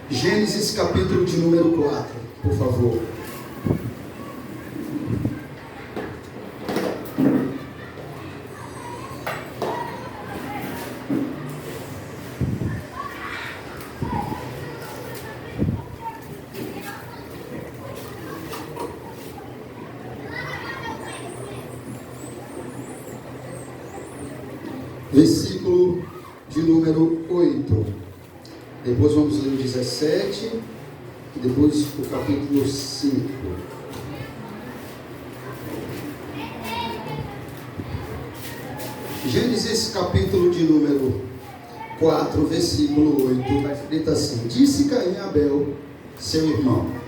Gênesis capítulo de número 4, por favor. Versículo de número 8. Depois vamos ler o 17 e depois o capítulo 5. Gênesis capítulo de número 4, versículo 8, está escrito assim: Disse Caim a Abel, seu irmão.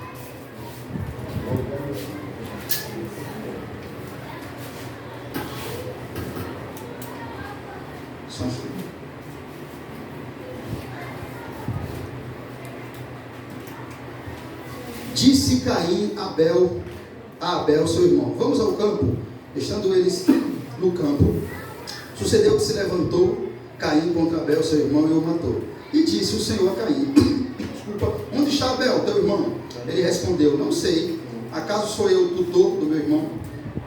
Disse Caim a Abel, seu irmão. Vamos ao campo. Estando eles no campo, sucedeu que se levantou Caim contra Abel, seu irmão, e o matou. E disse o Senhor a Caim: Desculpa, onde está Abel, teu irmão? Ele respondeu: Não sei. Acaso sou eu o tutor do meu irmão?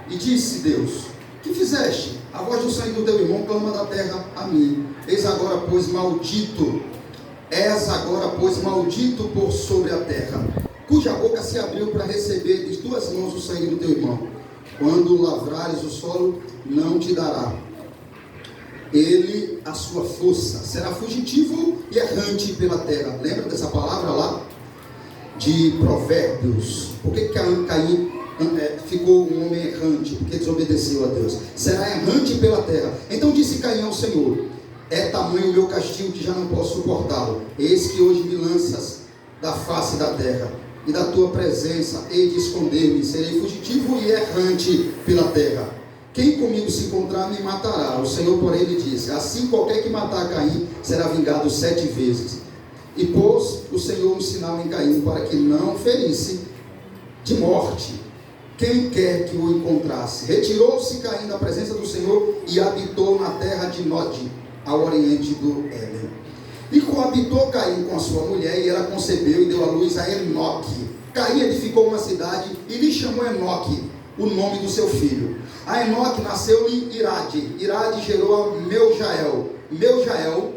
E disse Deus: Que fizeste? A voz do sangue do teu irmão clama da terra a mim. És agora, pois, maldito por sobre a terra, cuja boca se abriu para receber de tuas mãos o sangue do teu irmão. Quando lavrares o solo, não te dará ele a sua força, será fugitivo e errante pela terra. Lembra dessa palavra lá? De Provérbios. Por que Caim ficou um homem errante? Porque desobedeceu a Deus. Será errante pela terra. Então disse Caim ao Senhor: É tamanho o meu castigo que já não posso suportá-lo. Eis que hoje me lanças da face da terra, e da tua presença hei de esconder-me. Serei fugitivo e errante pela terra. Quem comigo se encontrar me matará. O Senhor, porém, lhe disse: Assim qualquer que matar Caim será vingado 7 vezes. E pôs o Senhor um sinal em Caim, para que não ferisse de morte quem quer que o encontrasse. Retirou-se Caim da presença do Senhor e habitou na terra de Nod, ao oriente do Éden. E coabitou Caim com a sua mulher, e ela concebeu e deu à luz a Enoque. Caim edificou uma cidade e lhe chamou Enoque, o nome do seu filho. A Enoque nasceu-lhe Irade. Irade gerou a Meujael. Metusael.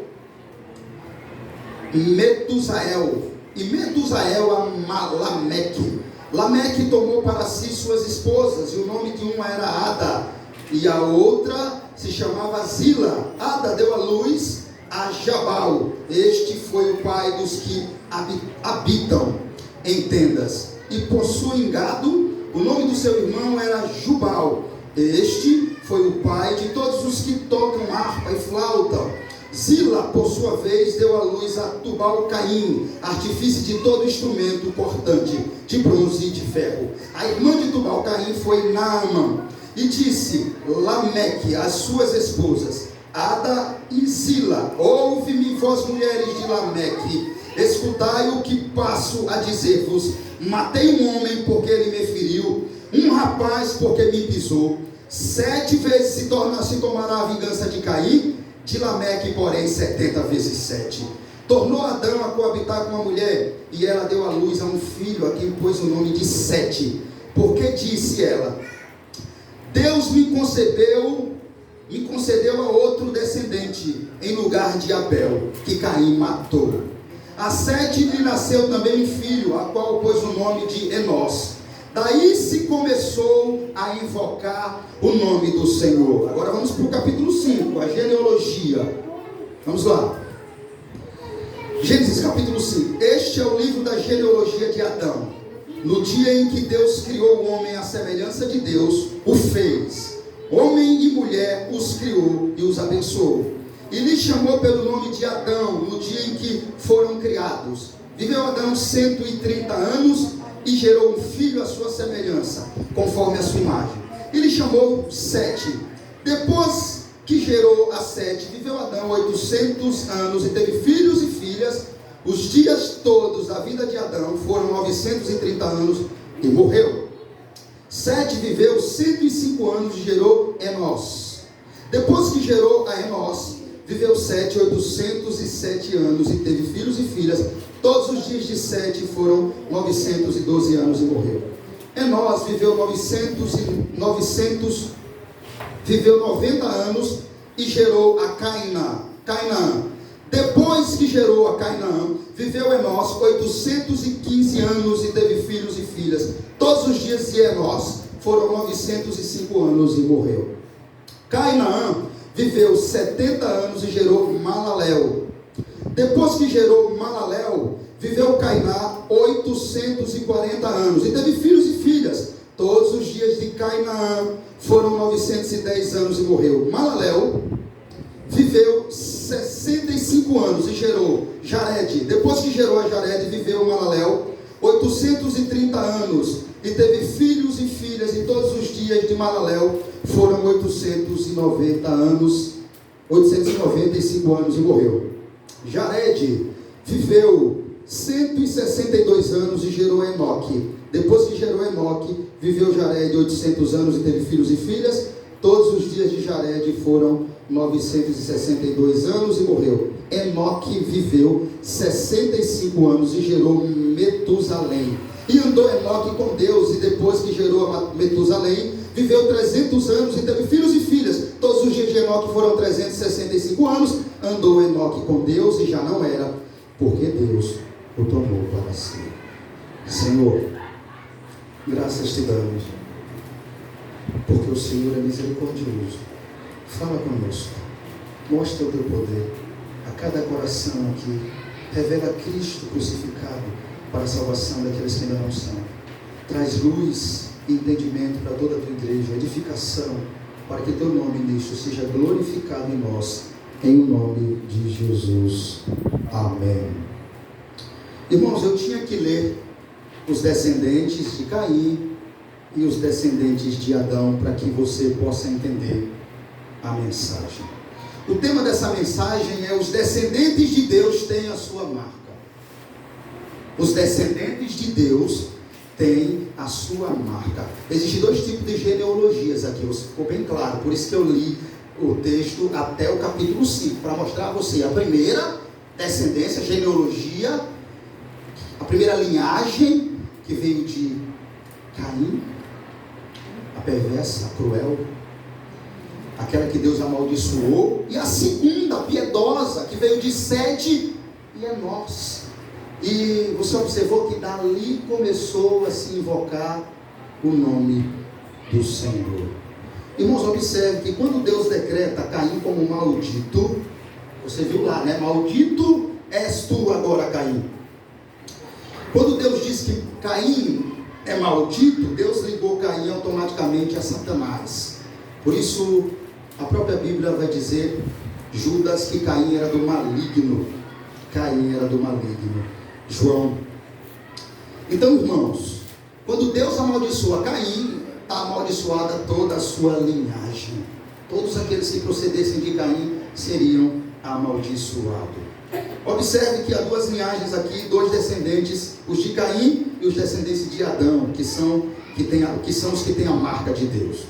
E Metusael a Lameque. Lameque tomou para si suas esposas, e o nome de uma era Ada, e a outra se chamava Zila. Ada deu à luz a Jabal. Este foi o pai dos que habitam em tendas e possuem gado. O nome do seu irmão era Jubal. Este foi o pai de todos os que tocam harpa e flauta. Zila, por sua vez, deu à luz a Tubal-Caim, artifício de todo instrumento cortante, de bronze e de ferro. A irmã de Tubal-Caim foi Naamã. E disse Lameque às suas esposas, Ada e Zila: Ouve-me, vós mulheres de Lameque, escutai o que passo a dizer-vos. Matei um homem porque ele me feriu, um rapaz porque me pisou. 7 vezes se tomará a vingança de Caim, de Lameque, porém, 70 vezes 7. Tornou Adão a coabitar com a mulher, e ela deu à luz a um filho, a quem pôs o nome de Sete, porque disse ela: Deus me concedeu a outro descendente, em lugar de Abel, que Caim matou. A Sete lhe nasceu também um filho, a qual pôs o nome de Enós. Daí se começou a invocar o nome do Senhor. Agora vamos para o capítulo 5, a genealogia. Vamos lá. Gênesis capítulo 5. Este é o livro da genealogia de Adão. No dia em que Deus criou o homem à semelhança de Deus, o fez. Homem e mulher os criou e os abençoou. E lhe chamou pelo nome de Adão, no dia em que foram criados. Viveu Adão 130 anos e gerou um filho à sua semelhança, conforme a sua imagem. E lhe chamou Sete. Depois que gerou a Sete, viveu Adão 800 anos e teve filhos e filhas. Os dias todos da vida de Adão foram 930 anos e morreu. Sete viveu 105 anos e gerou Enós. Depois que gerou a Enós, viveu Sete 807 anos e teve filhos e filhas. Todos os dias de Sete foram 912 anos e morreu. Enós viveu 90 anos e gerou a Cainã. Depois que gerou a Cainã, viveu Enós 815 anos e teve filhos e filhas. Todos os dias de Enós foram 905 anos e morreu. Cainã viveu 70 anos e gerou Malaléu. Depois que gerou Malaléu, viveu Cainã 840 anos e teve filhos e filhas. Todos os dias de Cainã foram 910 anos e morreu. Malaléu viveu 65 anos e gerou Jared. Depois que gerou a Jared, viveu Malaléu 830 anos e teve filhos e filhas. E todos os dias de Malaléu foram 895 anos e morreu. Jared viveu 162 anos e gerou Enoque. Depois que gerou Enoque, viveu Jared 800 anos e teve filhos e filhas. Todos os dias de Jared foram 962 anos e morreu. Enoque viveu 65 anos e gerou Metusalém. E andou Enoque com Deus, e depois que gerou Metusalém, viveu 300 anos e teve filhos e filhas. Todos os dias de Enoque foram 365 anos. Andou Enoque com Deus e já não era, porque Deus o tomou para si. Senhor, graças te damos, porque o Senhor é misericordioso. Fala conosco, mostra o teu poder a cada coração aqui. Revela Cristo crucificado para a salvação daqueles que ainda não são. Traz luz e entendimento para toda a tua igreja, edificação, para que teu nome nisto seja glorificado em nós, em nome de Jesus. Amém. Irmãos, eu tinha que ler os descendentes de Caim e os descendentes de Adão para que você possa entender a mensagem. O tema dessa mensagem é: os descendentes de Deus têm a sua marca. Os descendentes de Deus têm a sua marca. Existem dois tipos de genealogias aqui, ficou bem claro, por isso que eu li o texto até o capítulo 5, para mostrar a você a primeira descendência, genealogia, a primeira linhagem que veio de Caim, a perversa, a cruel, aquela que Deus amaldiçoou, e a segunda, a piedosa, que veio de Sete e Enós. E você observou que dali começou a se invocar o nome do Senhor. Irmãos, observe que quando Deus decreta Caim como maldito, você viu lá, né? Maldito és tu agora, Caim. Quando Deus diz que Caim é maldito, Deus ligou Caim automaticamente a Satanás. Por isso, a própria Bíblia vai dizer, Judas, que Caim era do maligno. Caim era do maligno. João. Então, irmãos, quando Deus amaldiçoa Caim, está amaldiçoada toda a sua linhagem. Todos aqueles que procedessem de Caim seriam amaldiçoados. Observe que há duas linhagens aqui, dois descendentes, os de Caim e os descendentes de Adão, que são os que têm a marca de Deus.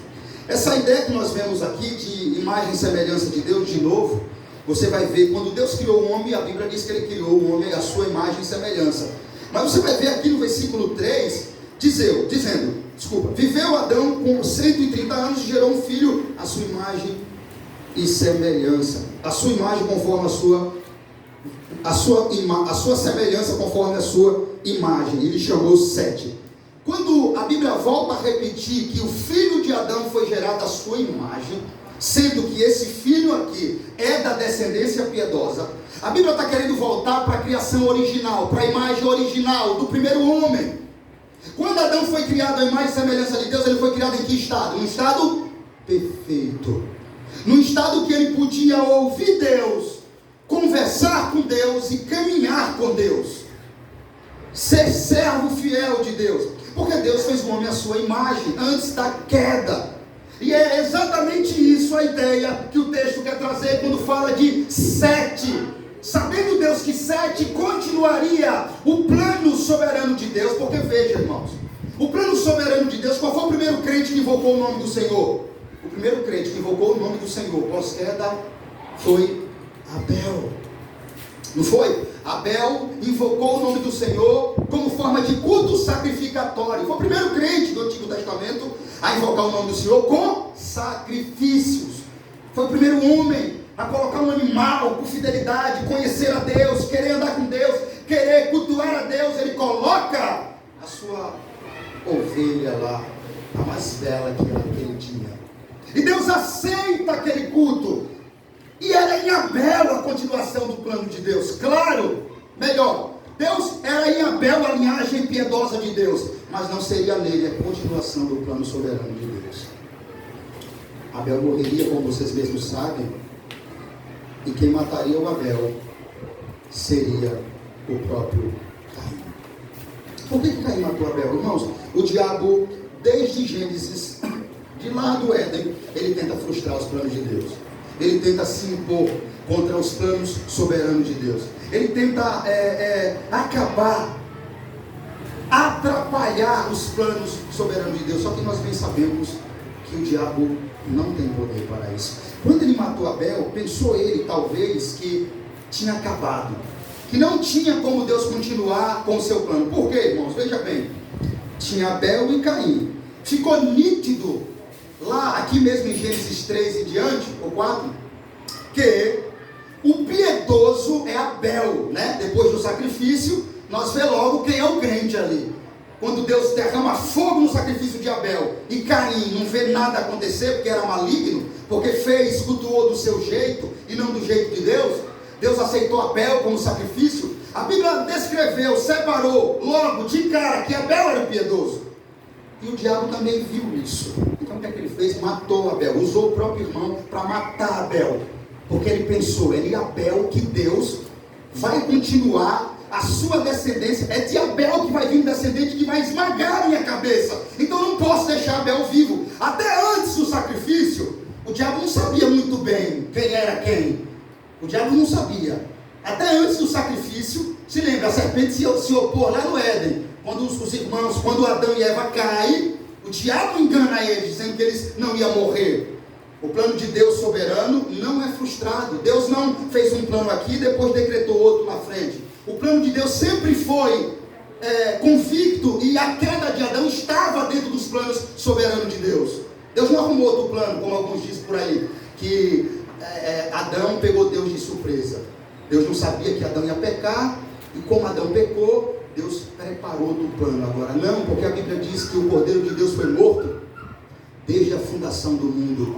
Essa ideia que nós vemos aqui de imagem e semelhança de Deus, de novo, você vai ver, quando Deus criou o homem, a Bíblia diz que Ele criou o homem à sua imagem e semelhança. Mas você vai ver aqui no versículo 3, dizendo, viveu Adão com 130 anos e gerou um filho à sua imagem e semelhança. A sua imagem conforme a sua semelhança conforme a sua imagem. Ele chamou Sete. Quando a Bíblia volta a repetir que o filho de Adão foi gerado à sua imagem, sendo que esse filho aqui é da descendência piedosa, a Bíblia está querendo voltar para a criação original, para a imagem original do primeiro homem. Quando Adão foi criado à imagem e semelhança de Deus, ele foi criado em que estado? Num estado perfeito, num estado que ele podia ouvir Deus, conversar com Deus e caminhar com Deus, ser servo fiel de Deus, porque Deus fez o homem à sua imagem antes da queda. E é exatamente isso a ideia que o texto quer trazer quando fala de Sete. Sabendo Deus que Sete continuaria o plano soberano de Deus, porque veja, irmãos, o plano soberano de Deus, qual foi o primeiro crente que invocou o nome do Senhor? O primeiro crente que invocou o nome do Senhor pós-queda foi Abel. Não foi? Abel invocou o nome do Senhor como forma de culto sacrificatório. Foi o primeiro crente do Antigo Testamento a invocar o nome do Senhor com sacrifícios. Foi o primeiro homem a colocar um animal com fidelidade, conhecer a Deus, querer andar com Deus, querer cultuar a Deus. Ele coloca a sua ovelha lá, a mais bela que ele tinha. E Deus aceita aquele culto. E era em Abel a continuação do plano de Deus. Claro, melhor, Deus era em Abel a linhagem piedosa de Deus, mas não seria nele a continuação do plano soberano de Deus. Abel morreria, como vocês mesmos sabem, e quem mataria o Abel seria o próprio Caim. Por que Caim matou Abel? Irmãos, o diabo, desde Gênesis, de lá do Éden, ele tenta frustrar os planos de Deus. Ele tenta se impor contra os planos soberanos de Deus. Ele tenta acabar, atrapalhar os planos soberanos de Deus. Só que nós bem sabemos que o diabo não tem poder para isso. Quando ele matou Abel, pensou ele talvez que tinha acabado, que não tinha como Deus continuar com o seu plano. Por quê, irmãos? Veja bem, tinha Abel e Caim. Ficou nítido lá, aqui mesmo em Gênesis 3 e diante, ou 4, que o piedoso é Abel, né? Depois do sacrifício, nós vê logo quem é o crente ali. Quando Deus derrama fogo no sacrifício de Abel, e Caim não vê nada acontecer, porque era maligno, porque cultuou do seu jeito, e não do jeito de Deus. Deus aceitou Abel como sacrifício. A Bíblia descreveu, separou logo de cara que Abel era o piedoso. E o diabo também viu isso. Então o que é que ele fez? Matou Abel. Usou o próprio irmão para matar Abel. Porque ele pensou, é de Abel que Deus vai continuar a sua descendência. É de Abel que vai vir um descendente que vai esmagar a minha cabeça. Então eu não posso deixar Abel vivo. Até antes do sacrifício, o diabo não sabia muito bem quem era quem. O diabo não sabia. Até antes do sacrifício, se lembra, a serpente se opôs lá no Éden. Quando os irmãos, quando Adão e Eva caem, o diabo engana eles, dizendo que eles não iam morrer. O plano de Deus soberano não é frustrado. Deus não fez um plano aqui e depois decretou outro na frente. O plano de Deus sempre foi convicto, e a queda de Adão estava dentro dos planos soberanos de Deus. Deus não arrumou outro plano, como alguns dizem por aí, que Adão pegou Deus de surpresa. Deus não sabia que Adão ia pecar, e como Adão pecou, Deus preparou outro plano. Agora não, porque a Bíblia diz que o Cordeiro de Deus foi morto desde a fundação do mundo.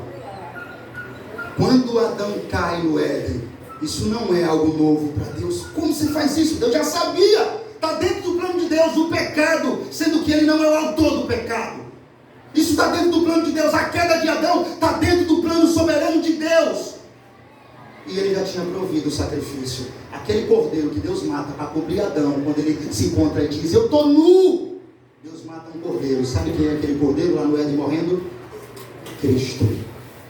Quando Adão cai no Éden, isso não é algo novo para Deus. Como se faz isso? Deus já sabia. Está dentro do plano de Deus o pecado, sendo que ele não é o autor do pecado. Isso está dentro do plano de Deus. A queda de Adão está dentro do plano soberano de Deus. E ele já tinha provido o sacrifício. Aquele cordeiro que Deus mata para cobrir Adão, quando ele se encontra e diz, eu estou nu. Deus mata um cordeiro. Sabe quem é aquele cordeiro lá no Éden morrendo? Cristo,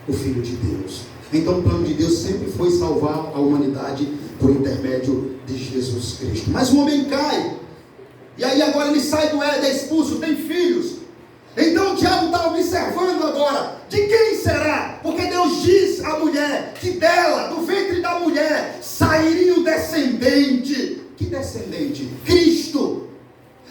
o Filho de Deus. Então o plano de Deus sempre foi salvar a humanidade por intermédio de Jesus Cristo. Mas o homem cai. E aí agora ele sai do Éden, é expulso, tem filhos. Então o diabo está observando agora, de quem será? Porque Deus diz à mulher, que dela, do ventre da mulher, sairia o descendente. Que descendente? Cristo,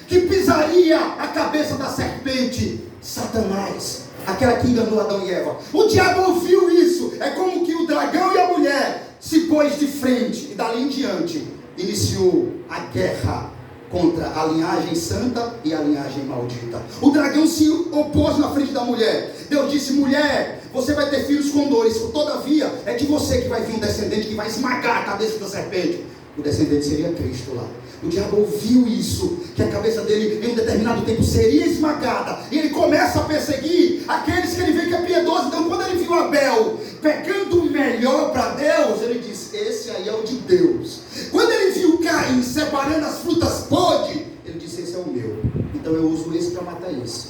que pisaria a cabeça da serpente, Satanás, aquela que enganou Adão e Eva. O diabo ouviu isso, é como que o dragão e a mulher se pôs de frente, e dali em diante, iniciou a guerra contra a linhagem santa e a linhagem maldita. O dragão se opôs na frente da mulher. Deus disse, mulher, você vai ter filhos com dores, todavia é de você que vai vir um descendente que vai esmagar a cabeça da serpente. O descendente seria Cristo lá. O diabo ouviu isso, que a cabeça dele em um determinado tempo seria esmagada, e ele começa a perseguir aqueles que ele vê que é piedoso. Então quando ele viu Abel pecando o melhor para Deus, ele disse, esse aí é o de Deus. Quando ele viu Caim separando as frutas podres, ele disse, esse é o meu, então eu uso esse para matar esse.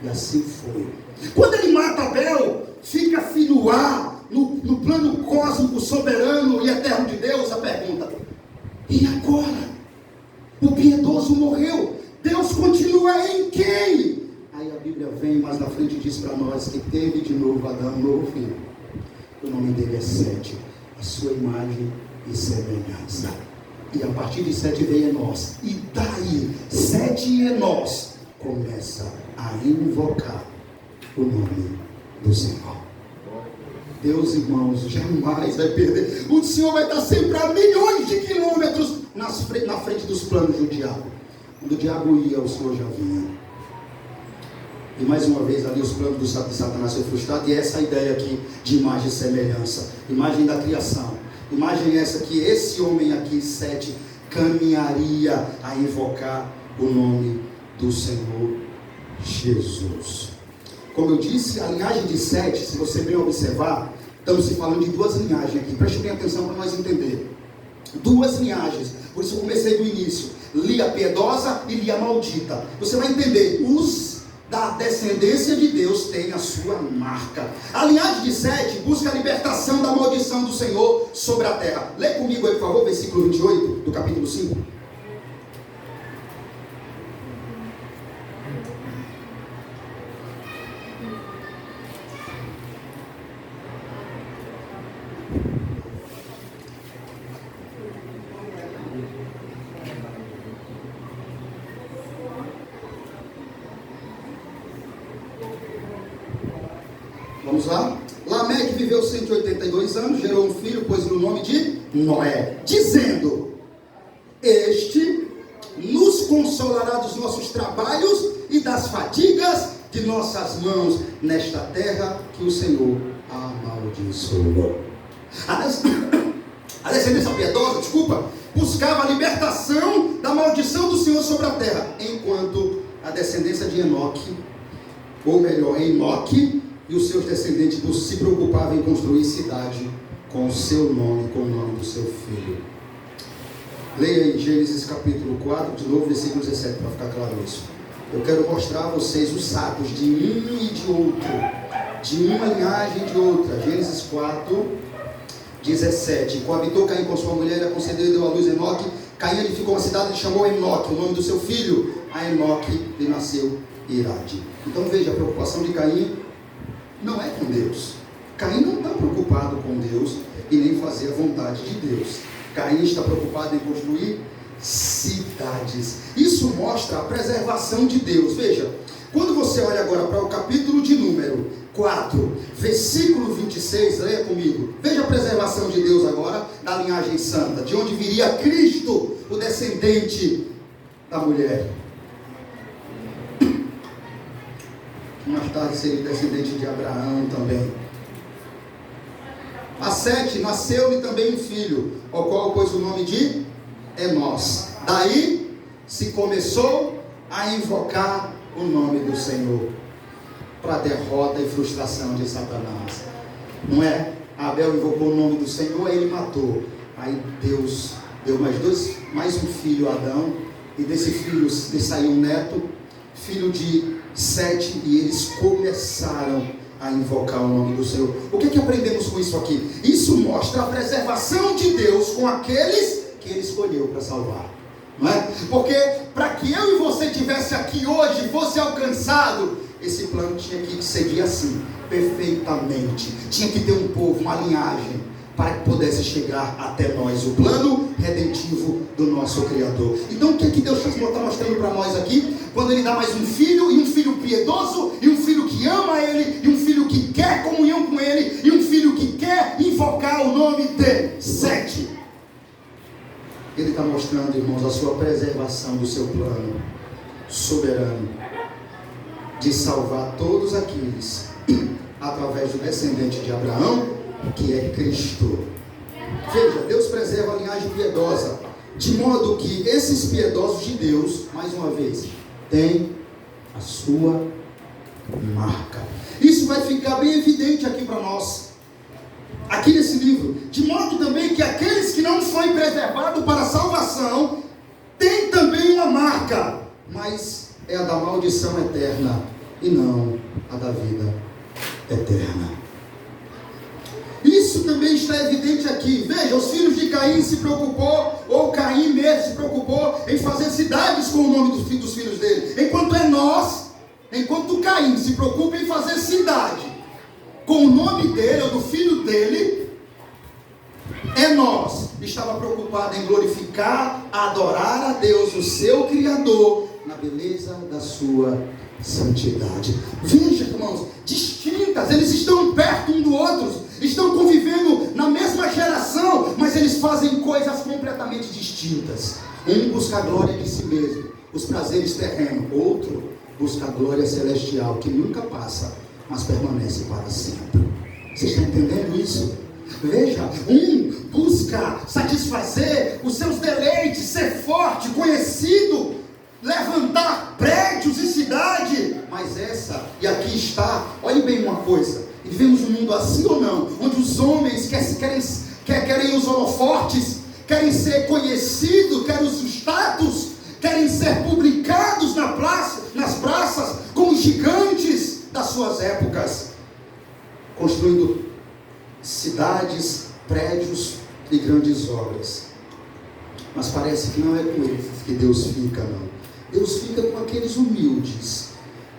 E assim foi. Quando ele mata Abel, fica no ar, no plano cósmico, soberano e eterno de Deus, a pergunta, e agora? O piedoso morreu, Deus continua em quem? Aí a Bíblia vem mais na frente e diz para nós que teve de novo Adão, um novo filho. O nome dele é Sete. a sua imagem e semelhança. E a partir de Sete veio Enós. E daí, Sete e Enós começa a invocar o nome do Senhor. Deus, irmãos, jamais vai perder. O Senhor vai estar sempre a milhões de quilômetros na frente dos planos do diabo. Quando o diabo ia, o Senhor já vinha. E mais uma vez ali os planos de Satanás foram frustrados. E essa ideia aqui de imagem e semelhança, imagem da criação, imagem essa que esse homem aqui, Sete, caminharia a invocar o nome do Senhor Jesus. Como eu disse, a linhagem de Sete, se você bem observar, estamos se falando de duas linhagens aqui. Preste bem atenção para nós entender. Duas linhagens. Por isso eu comecei do início. Lia piedosa e Lia maldita. Você vai entender. Os da descendência de Deus têm a sua marca. A linhagem de Sete busca a libertação da maldição do Senhor sobre a terra. Lê comigo aí, por favor, versículo 28 do capítulo 5. Vamos lá? Lameque viveu 182 anos, gerou um filho, pôs-lhe o nome de Noé, dizendo: este nos consolará dos nossos trabalhos e das fadigas de nossas mãos nesta terra que o Senhor amaldiçoou. A descendência piedosa, buscava a libertação da maldição do Senhor sobre a terra, enquanto a descendência de Enoque, ou melhor, Enoque e os seus descendentes se preocupavam em construir cidade com o seu nome, com o nome do seu filho. Leia em Gênesis capítulo 4, de novo, versículo 17, para ficar claro isso. Eu quero mostrar a vocês os atos de um e de outro, de uma linhagem e de outra. Gênesis 4, 17. Coabitou Caim com sua mulher, a concedeu e deu à luz Enoque. Caim edificou uma cidade e chamou Enoque, o nome do seu filho. A Enoque lhe nasceu Irade. Então veja, a preocupação de Caim não é com Deus. Caim não está preocupado com Deus e nem fazer a vontade de Deus. Caim está preocupado em construir cidades. Isso mostra a preservação de Deus. Veja, quando você olha agora para o capítulo de número 4, versículo 26, leia comigo. Veja a preservação de Deus agora da linhagem santa, de onde viria Cristo, o descendente da mulher. Mais tarde seria descendente de Abraão também. A Sete nasceu-lhe também um filho, ao qual pôs o nome de Enós. Daí se começou a invocar o nome do Senhor para a derrota e frustração de Satanás. Não é? Abel invocou o nome do Senhor, aí ele matou. Aí Deus deu mais um filho a Adão, e desse filho lhe saiu um neto, filho de Sete, e eles começaram a invocar o nome do Senhor. O que aprendemos com isso aqui? Isso mostra a preservação de Deus com aqueles que Ele escolheu para salvar, não é? Porque para que eu e você estivesse aqui hoje, fosse alcançado, esse plano tinha que seguir assim, perfeitamente. Tinha que ter um povo, uma linhagem, para que pudesse chegar até nós, o plano redentivo do nosso Criador. Então o que Deus está mostrando para nós aqui? Quando Ele dá mais um filho, e um filho piedoso, e um filho que ama Ele, e um filho que quer comunhão com Ele, e um filho que quer invocar o nome de Sete. Ele está mostrando, irmãos, a sua preservação do seu plano soberano de salvar todos aqueles através do descendente de Abraão, que é Cristo. Veja, Deus preserva a linhagem piedosa, de modo que esses piedosos de Deus, mais uma vez, têm a sua marca. Isso vai ficar bem evidente aqui para nós, aqui nesse livro, de modo também que aqueles que não foram preservados para a salvação, têm também uma marca, mas é a da maldição eterna, e não a da vida eterna. Isso também está evidente aqui. Veja, os filhos de Caim se preocupou, ou Caim mesmo se preocupou em fazer cidades com o nome dos filhos dele. Enquanto Caim se preocupa em fazer cidade com o nome dele, ou do filho dele, Enós estava preocupado em glorificar, adorar a Deus, o seu Criador, na beleza da sua santidade. Veja, irmãos, distintas, eles estão perto um do outro, estão convivendo na mesma geração, mas eles fazem coisas completamente distintas. Um busca a glória de si mesmo, os prazeres terrenos. Outro busca a glória celestial, que nunca passa, mas permanece para sempre. Vocês estão entendendo isso? Veja, um busca satisfazer os seus deleites, ser forte, conhecido, levantar prédios e cidade. Mas essa, e aqui está, olhe bem uma coisa, vivemos um mundo assim ou não, onde os homens querem os holofotes, querem ser conhecidos, querem os status, querem ser publicados nas praças como gigantes das suas épocas, construindo cidades, prédios e grandes obras. Mas parece que não é com eles que Deus fica, não. Deus fica com aqueles humildes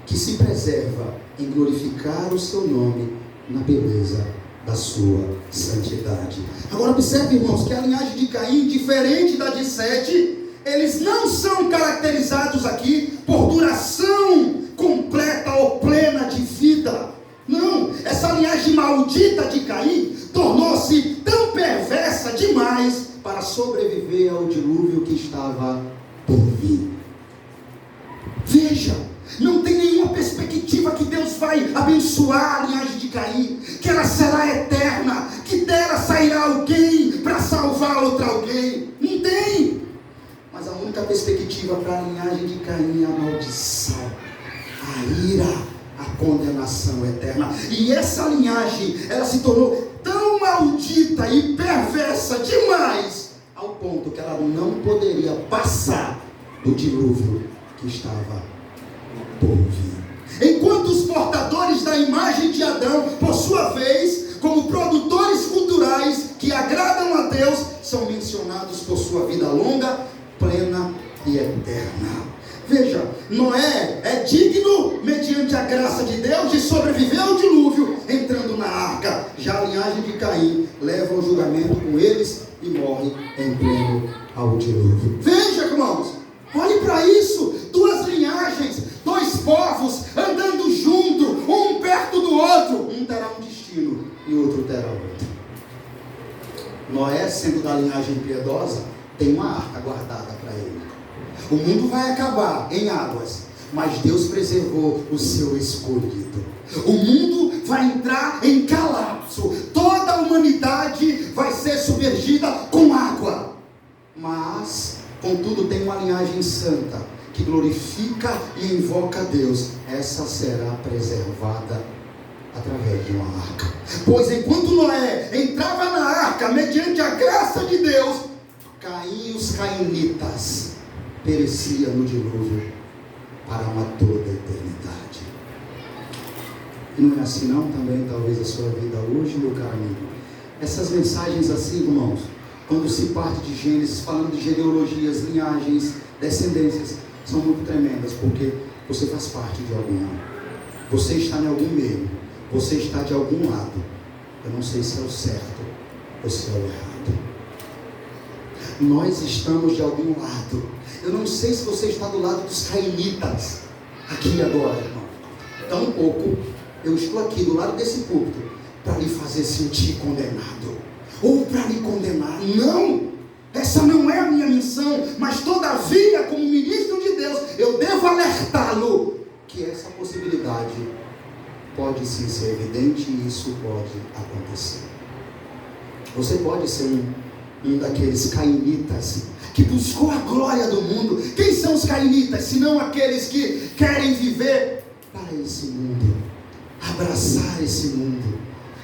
que se preserva em glorificar o seu nome na beleza da sua santidade. Agora observe, irmãos, que a linhagem de Caim, diferente da de Sete, eles não são caracterizados aqui por duração completa ou plena de vida. Não, essa linhagem maldita de Caim tornou-se tão perversa demais para sobreviver ao dilúvio que estava por vir. Veja, não tem nenhuma perspectiva que Deus vai abençoar a linhagem de Caim, que ela será eterna, que dela sairá alguém para salvar outra alguém. Não tem. Mas a única perspectiva para a linhagem de Caim é a maldição, a ira, a condenação eterna. E essa linhagem, ela se tornou tão maldita e perversa demais, ao ponto que ela não poderia passar do dilúvio que estava por vir. Enquanto os portadores da imagem de Adão, por sua vez, como produtores culturais que agradam a Deus, são mencionados por sua vida longa, plena e eterna. Veja, Noé é digno, mediante a graça de Deus, de sobreviver ao dilúvio, entrando na arca. Já a linhagem de Caim leva o julgamento com eles e morre em pleno ao dilúvio. Veja, irmãos, olhe para isso, duas linhagens, dois povos andando junto, um perto do outro. Um terá um destino e o outro terá outro. Noé, sendo da linhagem piedosa, tem uma arca guardada para ele. O mundo vai acabar em águas, mas Deus preservou o seu escolhido. O mundo vai entrar em colapso, toda a humanidade vai ser submergida com água. Mas, contudo, tem uma linhagem santa que glorifica e invoca a Deus. Essa será preservada através de uma arca. Pois enquanto Noé entrava na arca, mediante a graça de Deus, Caim e os cainitas perecia no dilúvio para uma toda eternidade. E não é assim não também, talvez, a sua vida hoje, meu caro amigo? Essas mensagens assim, irmãos, quando se parte de Gênesis, falando de genealogias, linhagens, descendências, são muito tremendas, porque você faz parte de alguma. Você está em algum meio, você está de algum lado. Eu não sei se é o certo ou se é o errado. Nós estamos de algum lado. Eu não sei se você está do lado dos cainitas, aqui agora, irmão. Tampouco eu estou aqui do lado desse púlpito para lhe fazer sentir condenado, ou para lhe condenar. Não, essa não é a minha missão. Mas todavia, como ministro de Deus, eu devo alertá-lo que essa possibilidade pode sim ser evidente, e isso pode acontecer. Você pode ser um daqueles cainitas que buscou a glória do mundo. Quem são os cainitas? Senão aqueles que querem viver para esse mundo, abraçar esse mundo,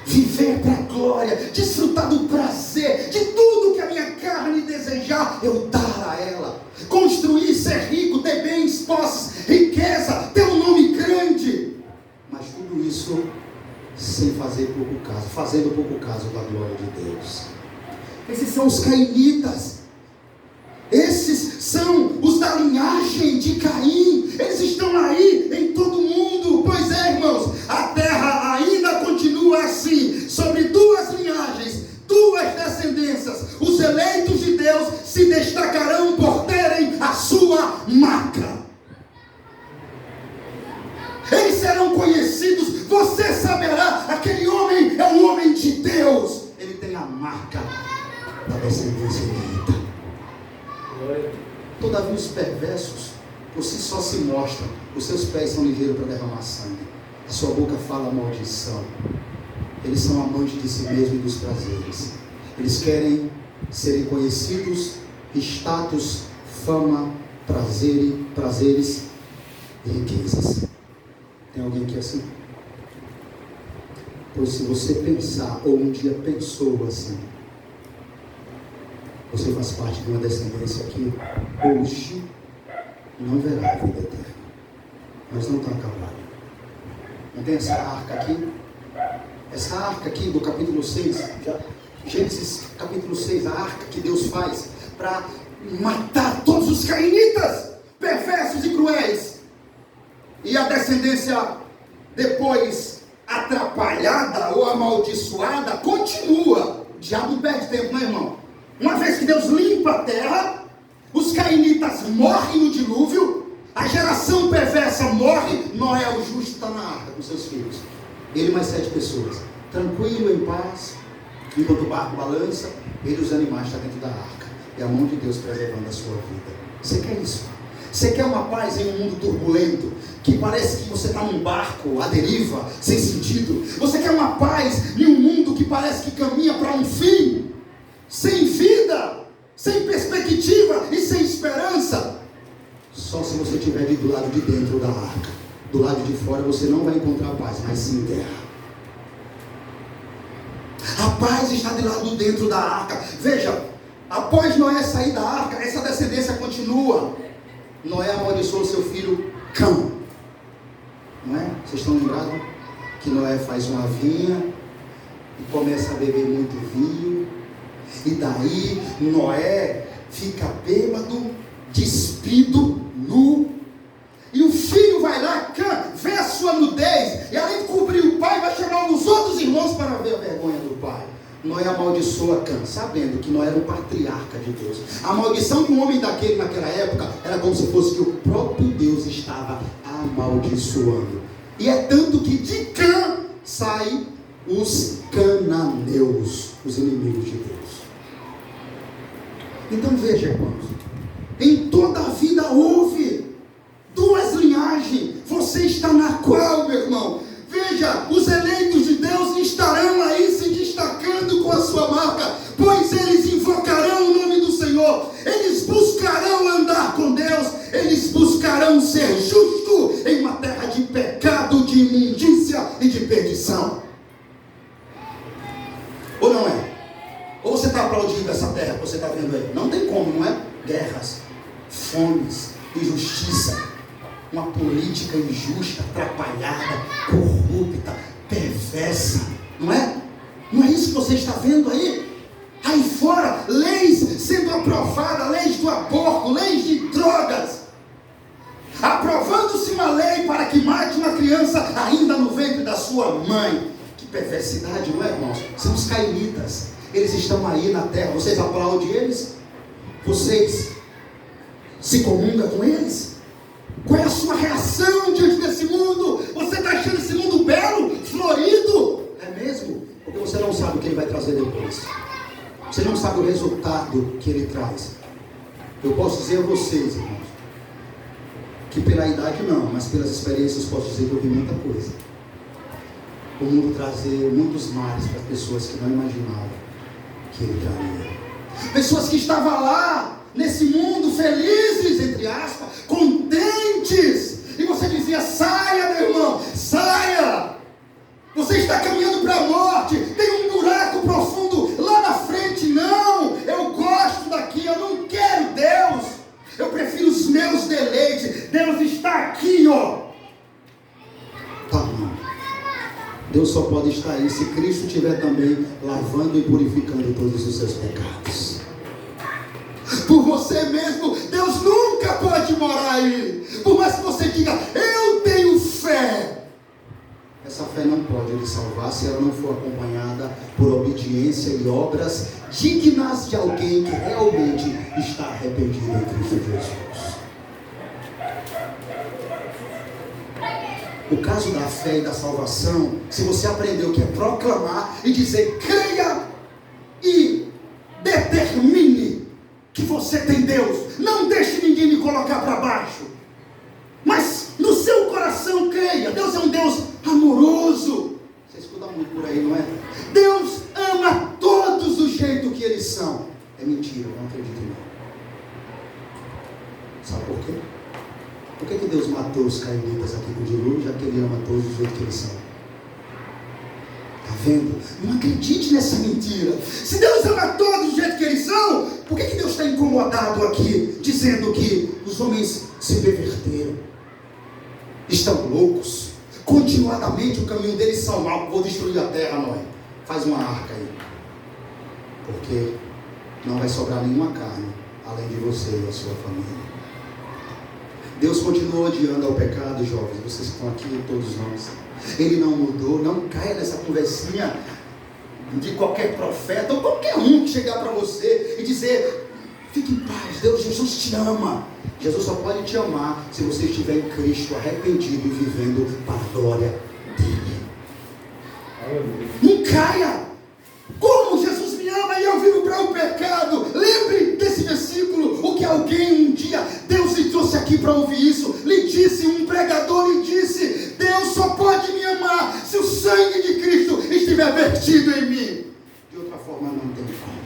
viver para a glória, desfrutar do prazer, de tudo que a minha carne desejar, eu dar a ela, construir, ser rico, ter bens, posses, riqueza, ter um nome grande, mas tudo isso sem fazer pouco caso, fazendo pouco caso da glória de Deus. Esses são os cainitas. Esses são os da linhagem de Caim. Eles estão aí em todo mundo. Pois é, irmãos, a terra ainda continua assim, sobre duas linhagens, duas descendências, se destacarão por terem a sua marca. Eles serão conhecidos, você saberá, aquele homem é um homem de Deus. Ele tem a marca da descendência eleita. Todavia os perversos, por si só se mostram, os seus pés são ligeiros para derramar sangue, a sua boca fala maldição. Eles são amantes de si mesmos e dos prazeres. Eles querem serem conhecidos, status, fama, prazeres e riquezas. Tem alguém aqui assim? Pois se você pensar, ou um dia pensou assim, você faz parte de uma descendência que hoje não verá a vida eterna. Mas não está acabado. Não tem essa arca aqui? Essa arca aqui do capítulo 6, Gênesis capítulo 6, a arca que Deus faz para matar todos os cainitas, perversos e cruéis. E a descendência depois atrapalhada ou amaldiçoada continua. O diabo não perde tempo, não é, irmão? Uma vez que Deus limpa a terra, os cainitas morrem no dilúvio, a geração perversa morre, Noé, o justo, está na arca com seus filhos. Ele mais 7 pessoas, tranquilo, em paz, enquanto o barco balança, ele e os animais estão dentro da arca. É a mão de Deus preservando a sua vida. Você quer isso? Você quer uma paz em um mundo turbulento, que parece que você está num barco à deriva, sem sentido? Você quer uma paz em um mundo que parece que caminha para um fim, sem vida, sem perspectiva e sem esperança? Só se você estiver do lado de dentro da arca. Do lado de fora você não vai encontrar paz, mas sim guerra. A paz está do lado dentro da arca. Veja, após Noé sair da arca, essa descendência continua. Noé amaldiçoou seu filho Cão. Não é? Vocês estão lembrados? Que Noé faz uma vinha e começa a beber muito vinho. E daí Noé fica bêbado, despido, nu. E o filho vai lá, Cã, vê a sua nudez, e além de cobrir o pai, vai chamar os outros irmãos para ver a vergonha do pai. Noé amaldiçoa Cã, sabendo que Noé era um patriarca de Deus. A maldição de um homem daquele naquela época era como se fosse que o próprio Deus estava amaldiçoando. E é tanto que de Cã saem os cananeus, os inimigos de Deus. Então veja, irmãos, em toda a vida houve 2 linhagens. Você está na qual, meu irmão? Veja, os eleitos de Deus estarão aí se destacando com a sua marca, pois eles invocarão o nome do Senhor, eles buscarão andar com Deus, eles buscarão ser justo em uma terra de pecado, de imundícia e de perdição. Ou não é? Ou você está aplaudindo essa terra que você está vendo aí? Não tem como, não é? Guerras, fomes, injustiça, uma política injusta, atrapalhada, corrupta, perversa, não é? Não é isso que você está vendo aí? Aí fora, leis sendo aprovadas, leis do aborto, leis de drogas, aprovando-se uma lei para que mate uma criança ainda no ventre da sua mãe. Que perversidade, não é, irmãos? São os cainitas, eles estão aí na terra. Vocês aplaudem eles? Vocês se comungam com eles? Qual é a sua reação diante desse mundo? Você está achando esse mundo belo, florido? É mesmo? Porque você não sabe o que ele vai trazer depois. Você não sabe o resultado que ele traz. Eu posso dizer a vocês, irmãos, que pela idade não, mas pelas experiências posso dizer que eu vi muita coisa. O mundo trazer muitos males para pessoas que não imaginavam que ele traria. Pessoas que estavam lá nesse mundo felizes, entre aspas, contentes, e você dizia: saia, meu irmão, saia, você está caminhando para a morte, tem um buraco profundo lá na frente. Não, eu gosto daqui, eu não quero Deus, eu prefiro os meus deleites. Deus está aqui, ó. Tá bom, Deus só pode estar aí se Cristo estiver também lavando e purificando todos os seus pecados. Por você mesmo, Deus nunca pode morar aí. Por mais que você diga: eu tenho fé, essa fé não pode lhe salvar se ela não for acompanhada por obediência e obras dignas de alguém que realmente está arrependido em Cristo Jesus. O caso da fé e da salvação, se você aprendeu que é proclamar e dizer, creia e determine que você tem Deus. Não deixe ninguém lhe colocar para baixo. Mas no seu coração creia. Deus é um Deus amoroso. Você escuta muito por aí, não é? Deus ama todos do jeito que eles são. É mentira, eu não acredito não. Sabe por quê? Por que Deus matou os cainitas aqui com o dilúvio, já que Ele ama todos do jeito que eles são? Está vendo? Não acredite nessa mentira. Se Deus ama todos do jeito que eles são, por que Deus está incomodado aqui, dizendo que os homens se perverteram, estão loucos, continuadamente o caminho deles são mau, vou destruir a terra, Noé? Faz uma arca aí, porque não vai sobrar nenhuma carne, além de você e a sua família. Deus continua odiando ao pecado, jovens, vocês que estão aqui, todos nós. Ele não mudou. Não caia nessa conversinha de qualquer profeta ou qualquer um que chegar para você e dizer, fique em paz, Deus, Jesus te ama. Jesus só pode te amar se você estiver em Cristo, arrependido e vivendo para a glória dele. Não caia. Como Jesus me ama e eu vivo para o pecado? Lembre desse versículo. O que alguém um dia, Deus lhe trouxe aqui para ouvir isso, lhe disse, um pregador lhe disse, Deus só pode me amar se o sangue de Cristo estiver vertido em mim. De outra forma não tem como.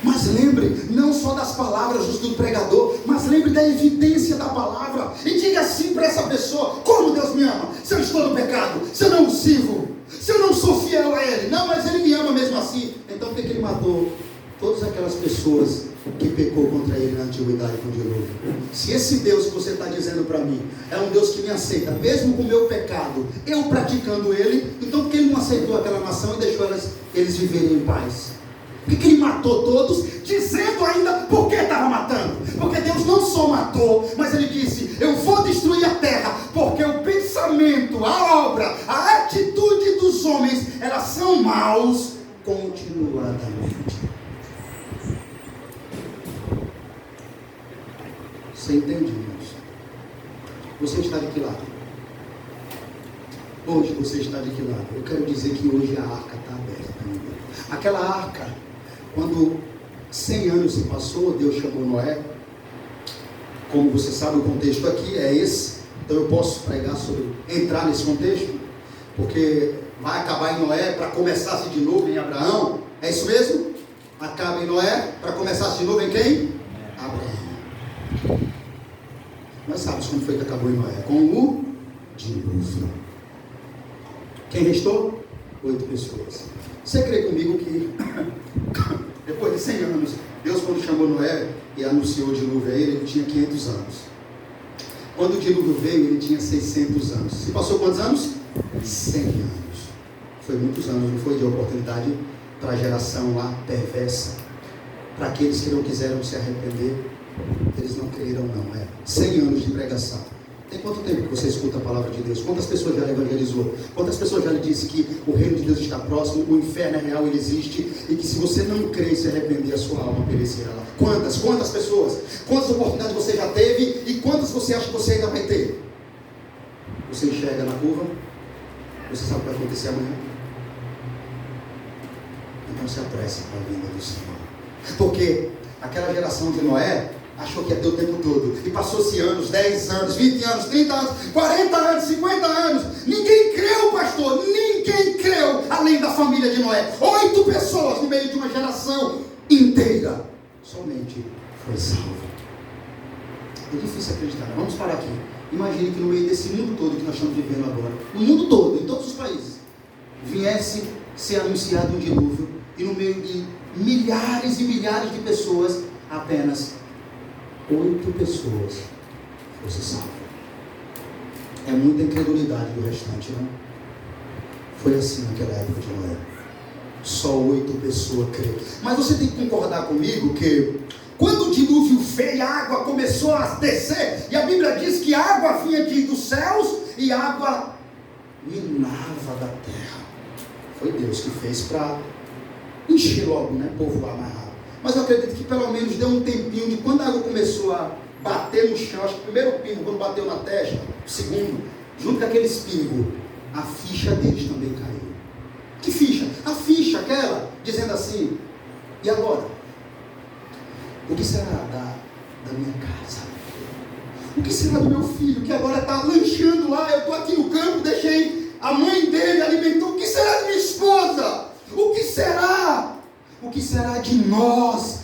Mas lembre, não só das palavras do pregador, mas lembre da evidência da palavra. E diga assim para essa pessoa, como Deus me ama? Se eu estou no pecado, se eu não o sirvo, se eu não sou fiel a Ele. Não, mas Ele me ama mesmo assim. Então por que Ele matou todas aquelas pessoas que pecou contra Ele na antiguidade com o dilúvio? Se esse Deus que você está dizendo para mim é um Deus que me aceita, mesmo com o meu pecado, eu praticando Ele, então por que Ele não aceitou aquela nação e deixou eles viverem em paz? Por que Ele matou todos, dizendo ainda por que estava matando? Porque Deus não só matou, mas Ele disse, eu vou destruir a terra, porque o pensamento, a obra, a atitude dos homens, elas são maus continuadamente. Você entende isso? Você está de que lado? Hoje você está de que lado? Eu quero dizer que hoje a arca está aberta. Aquela arca, quando 100 anos se passou, Deus chamou Noé. Como você sabe, o contexto aqui é esse. Então eu posso pregar sobre, entrar nesse contexto, porque vai acabar em Noé para começar-se de novo em Abraão. É isso mesmo? Acaba em Noé para começar-se de novo em quem? Abraão. Nós sabemos como foi que acabou em Noé. Com o dilúvio. Quem restou? 8 pessoas. Você crê comigo que depois de 100 anos, Deus quando chamou Noé e anunciou o dilúvio a ele tinha 500 anos. Quando o dilúvio veio, ele tinha 600 anos. Se passou quantos anos? 100 anos. Foi muitos anos, não foi, de oportunidade para a geração lá perversa. Para aqueles que não quiseram se arrepender, eles não creram não. 100 anos de pregação. Tem quanto tempo que você escuta a palavra de Deus? Quantas pessoas já evangelizou? Quantas pessoas já lhe disse que o reino de Deus está próximo, o inferno é real, ele existe, e que se você não crer e se arrepender, a sua alma perecerá lá? Quantas pessoas? Quantas oportunidades você já teve e quantas você acha que você ainda vai ter? Você enxerga na curva? Você sabe o que vai acontecer amanhã? Então se apressa para a vinda do Senhor. Porque aquela geração de Noé achou que ia ter o tempo todo. E passou-se anos, 10 anos, 20 anos, 30 anos, 40 anos, 50 anos. Ninguém creu, pastor. Ninguém creu, além da família de Noé. 8 pessoas no meio de uma geração inteira. Somente foi salvo. É difícil acreditar. Vamos parar aqui. Imagine que no meio desse mundo todo que nós estamos vivendo agora, no mundo todo, em todos os países, viesse ser anunciado um dilúvio e no meio de milhares e milhares de pessoas, apenas 8 pessoas fossem salvas. É muita incredulidade do restante, não? Foi assim naquela época de Noé. Só 8 pessoas creram. Mas você tem que concordar comigo que quando o dilúvio veio, a água começou a descer, e a Bíblia diz que a água vinha dos céus e a água minava da terra. Foi Deus que fez para encher logo, povoar mais rápido. Mas eu acredito que pelo menos deu um tempinho de quando a água começou a bater no chão. Acho que o primeiro pingo, quando bateu na testa, o segundo, junto com aqueles pingos, a ficha deles também caiu. Que ficha? A ficha aquela, dizendo assim: e agora? O que será da minha casa? O que será do meu filho, que agora está lanchando lá? Eu estou aqui no campo, deixei a mãe dele, alimentou. O que será de minha esposa? O que será? O que será de nós?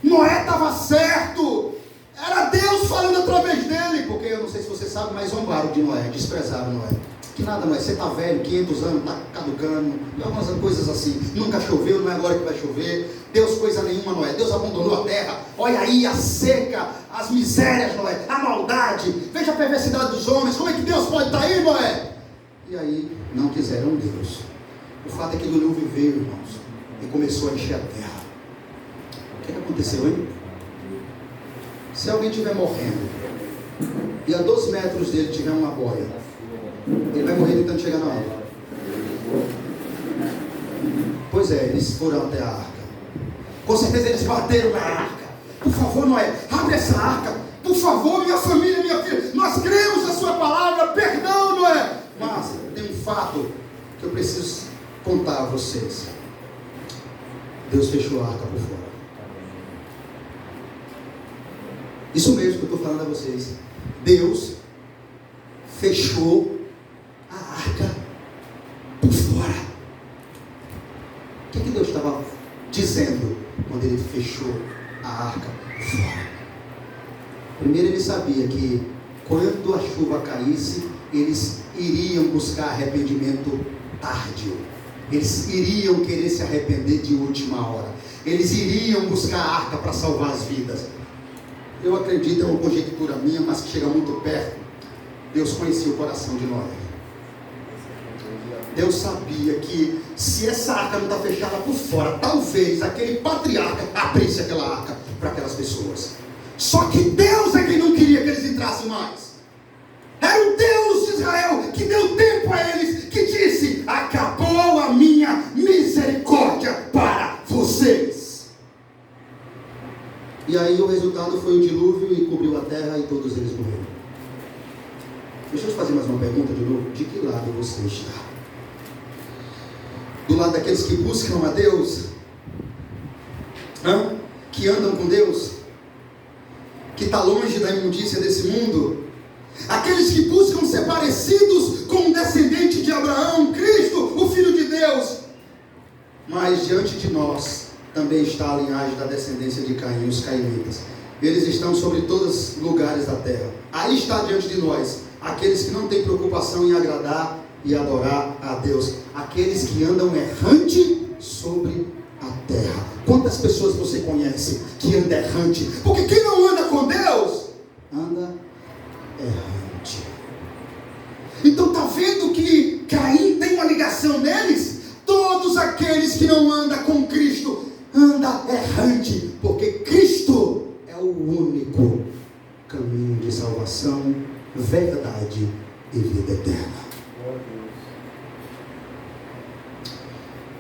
Noé estava certo. Era Deus falando através dele. Porque eu não sei se você sabe, mas zombaram de Noé, desprezaram Noé. Que nada, Noé, você está velho, 500 anos, está caducando, algumas coisas assim. Nunca choveu, não é agora que vai chover. Deus coisa nenhuma, Noé. Deus abandonou a terra. Olha aí a seca, as misérias, Noé, a maldade. Veja a perversidade dos homens. Como é que Deus pode estar aí, Noé? E aí não quiseram Deus. O fato é que o dilúvio veio, irmãos, e começou a encher a terra. O que aconteceu, hein? Se alguém estiver morrendo e a 2 metros dele tiver uma boia, ele vai morrer tentando chegar na água. Pois é, eles foram até a arca. Com certeza eles bateram na arca. Por favor, Noé, abre essa arca. Por favor, minha família, minha filha, nós cremos na sua palavra. Perdão, Noé. Mas tem um fato que eu preciso contar a vocês. Deus fechou a arca por fora. Isso mesmo que eu estou falando a vocês. Deus fechou a arca por fora. O que Deus estava dizendo quando ele fechou a arca por fora? Primeiro, ele sabia que quando a chuva caísse, eles iriam buscar arrependimento tardio. Eles iriam querer se arrepender de última hora. Eles iriam buscar a arca para salvar as vidas. Eu acredito, é uma conjectura minha, mas que chega muito perto. Deus conhecia o coração de Noé. Deus sabia que se essa arca não está fechada por fora, talvez aquele patriarca abrisse aquela arca para aquelas pessoas. Só que Deus é quem não queria que eles entrassem mais. Era o Deus de Israel que deu tempo a eles, que disse: acabou a minha misericórdia para vocês. E aí o resultado foi o dilúvio e cobriu a terra e todos eles morreram. Deixa eu te fazer mais uma pergunta de novo. De que lado você está? Do lado daqueles que buscam a Deus? Que andam com Deus? Que está longe da imundícia desse mundo? Aqueles que buscam ser parecidos com o descendente de Abraão, Cristo, o Filho de Deus. Mas diante de nós também está a linhagem da descendência de Caim, os cainitas. Eles estão sobre todos os lugares da terra. Aí está diante de nós aqueles que não têm preocupação em agradar e adorar a Deus. Aqueles que andam errante sobre a terra. Quantas pessoas você conhece que anda errante? Porque quem não anda com Deus, anda errante. Então está vendo que Caim tem uma ligação neles? Todos aqueles que não andam com Cristo anda errante, porque Cristo é o único caminho de salvação, verdade e vida eterna.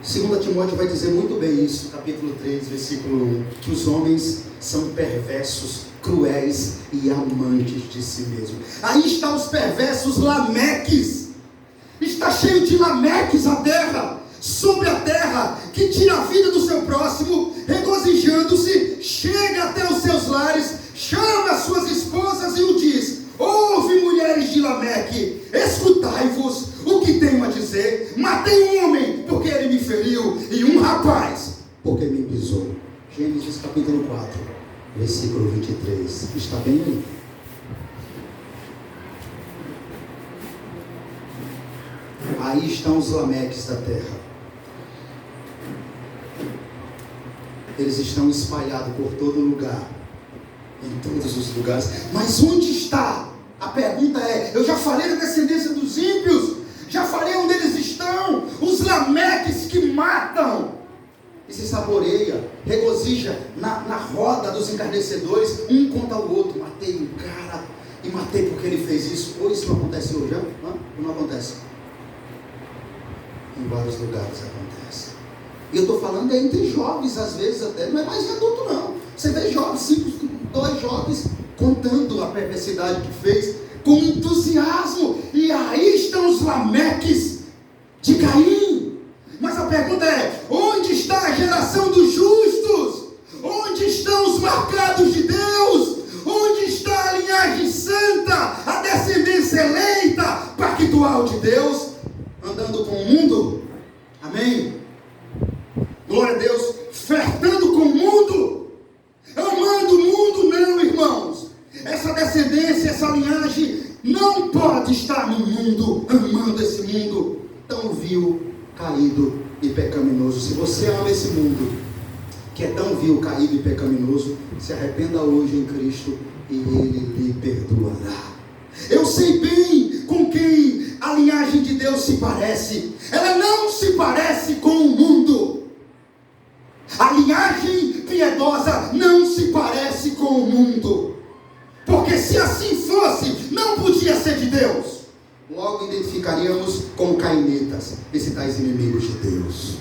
2 Timóteo vai dizer muito bem isso, capítulo 3, versículo 1, que os homens são perversos, cruéis e amantes de si mesmos. Aí estão os perversos Lameques. Está cheio de Lameques a terra, sobre a terra, que tira a vida do seu próximo, regozijando-se, chega até os seus lares, chama as suas esposas e o diz: ouve, mulheres de Lameque, escutai-vos o que tenho a dizer. Matei um homem porque ele me feriu, e um rapaz porque me pisou. Gênesis capítulo 4, versículo 23. Está bem aí? Aí estão os Lameques da terra. Eles estão espalhados por todo lugar, em todos os lugares. Mas onde está? A pergunta é: eu já falei da descendência dos ímpios, já falei onde eles estão. Os Lameques que matam e se saboreia, regozija na roda dos encarnecedores, um contra o outro. Matei um cara e matei porque ele fez isso. Ou isso não acontece hoje? Não acontece. Em vários lugares acontece. E eu estou falando entre jovens, às vezes até, não é mais adulto não. Você vê jovens, 2 jovens, contando a perversidade que fez, com entusiasmo. E aí estão os lameques de Caim. Mas a pergunta é: onde está a geração dos justos? Onde estão os marcados de Deus? Onde está a linhagem santa, a descendência eleita, pactual de Deus, andando com o mundo? Amém? Glória a Deus. Flertando com o mundo, amando o mundo? Não, irmãos. Essa descendência, essa linhagem não pode estar no mundo, amando esse mundo tão vil, caído e pecaminoso. Se você ama esse mundo que é tão vil, caído e pecaminoso, se arrependa hoje em Cristo e Ele lhe perdoará. Eu sei bem com quem a linhagem de Deus se parece. Ela não se parece com o mundo. A linhagem piedosa não se parece com o mundo, porque se assim fosse, não podia ser de Deus. Logo identificaríamos como cainitas, esses tais inimigos de Deus.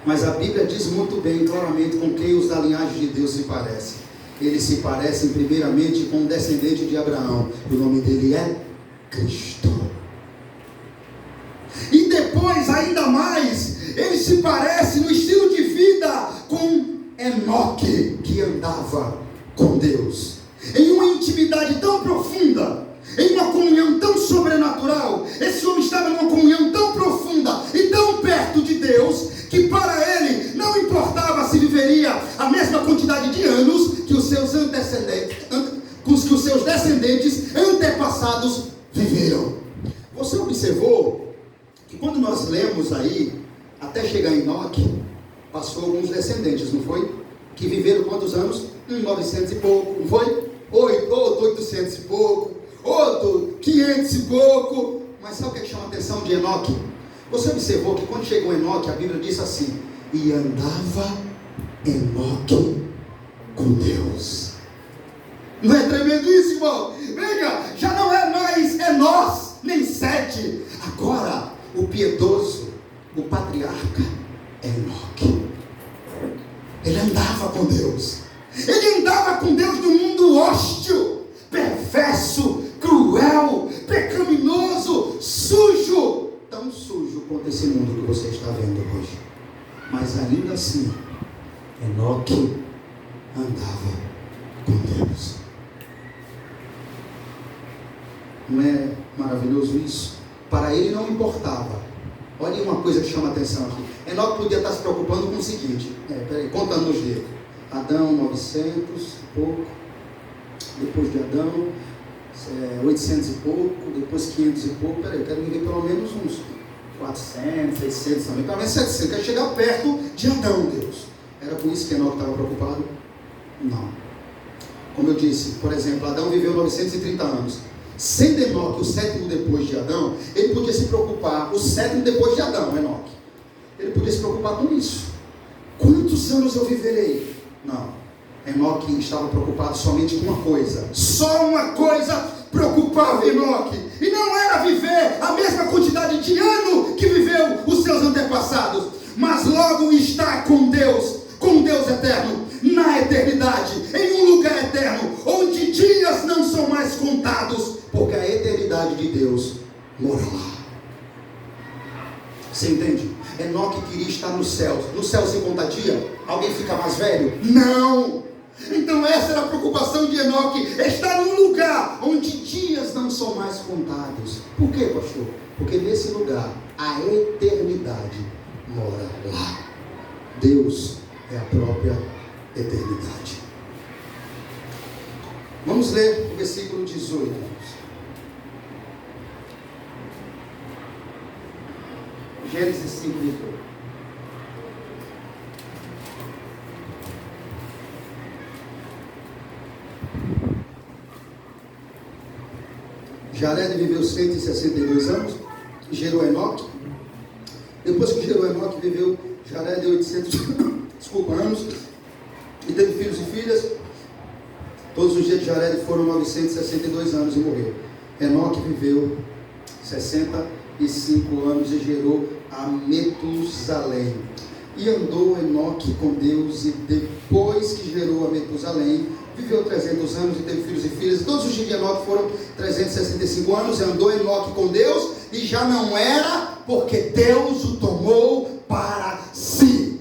Mas a Bíblia diz muito bem, claramente, com quem os da linhagem de Deus se parecem. Eles se parecem primeiramente com um descendente de Abraão. O nome dele é Cristo. E depois, ainda mais, eles se parecem no estilo de vida com Enoque, que andava com Deus em uma intimidade tão profunda, em uma comunhão tão sobrenatural. Esse homem estava em uma comunhão tão profunda e tão perto de Deus, que para ele não importava se viveria a mesma quantidade de anos que os seus descendentes antepassados viveram. Você observou que quando nós lemos aí, até chegar em Enoque, passou alguns descendentes, não foi? Que viveram quantos anos? 900 e pouco, não foi? Outro 800 e pouco, outro 500 e pouco. Mas sabe o que chama a atenção de Enoque? Você observou que quando chegou Enoque, a Bíblia diz assim: e andava Enoque com Deus. Não é tremendo isso, irmão? Veja, já não é mais Enós, nem Sete. Agora, o piedoso, o patriarca, é Enoque. Ele andava com Deus. Ele andava com Deus no mundo hostil, perverso, cruel, pecaminoso, sujo. Tão sujo quanto esse mundo que você está vendo hoje. Mas ainda assim, Enoque andava com Deus. Não é maravilhoso isso? Para ele não importava. Olha uma coisa que chama a atenção aqui. Enoque podia estar se preocupando com o seguinte, contando nos dedos. Adão 900 e pouco, depois de Adão 800 e pouco, depois 500 e pouco. Peraí, eu quero viver pelo menos uns 400, 600 também, pelo menos 700, quero chegar perto de Adão, Deus. Era por isso que Enoque estava preocupado? Não. Como eu disse, por exemplo, Adão viveu 930 anos. Sendo Enoque o 7º depois de Adão, ele podia se preocupar, o 7º depois de Adão, Enoque. Ele podia se preocupar com isso. Quantos anos eu viverei? Não. Enoque estava preocupado somente com uma coisa. Só uma coisa preocupava Enoque. E não era viver a mesma quantidade de ano que viveu os seus antepassados, mas logo estar com Deus eterno, na eternidade, em um lugar eterno, onde dias não são mais contados, porque a eternidade de Deus mora lá. Você entende? Enoque queria estar no céu. No céu sem contar dia, alguém fica mais velho? Não! Então essa era a preocupação de Enoque, estar num lugar onde dias não são mais contados. Por quê, pastor? Porque nesse lugar a eternidade mora lá. Deus é a própria eternidade. Vamos ler o versículo 18. Gênesis 5, 18. Jared viveu 162 anos, gerou Enoque. Depois que gerou Enoque, viveu Jared 800 anos, e teve filhos e filhas. Todos os dias de Jared foram 962 anos e morreu. Enoque viveu 66 175 anos e gerou a Metusalém. E andou Enoque com Deus, e depois que gerou a Metusalém, viveu 300 anos e teve filhos e filhas. E todos os dias de Enoque foram 365 anos. E andou Enoque com Deus, e já não era, porque Deus o tomou para si.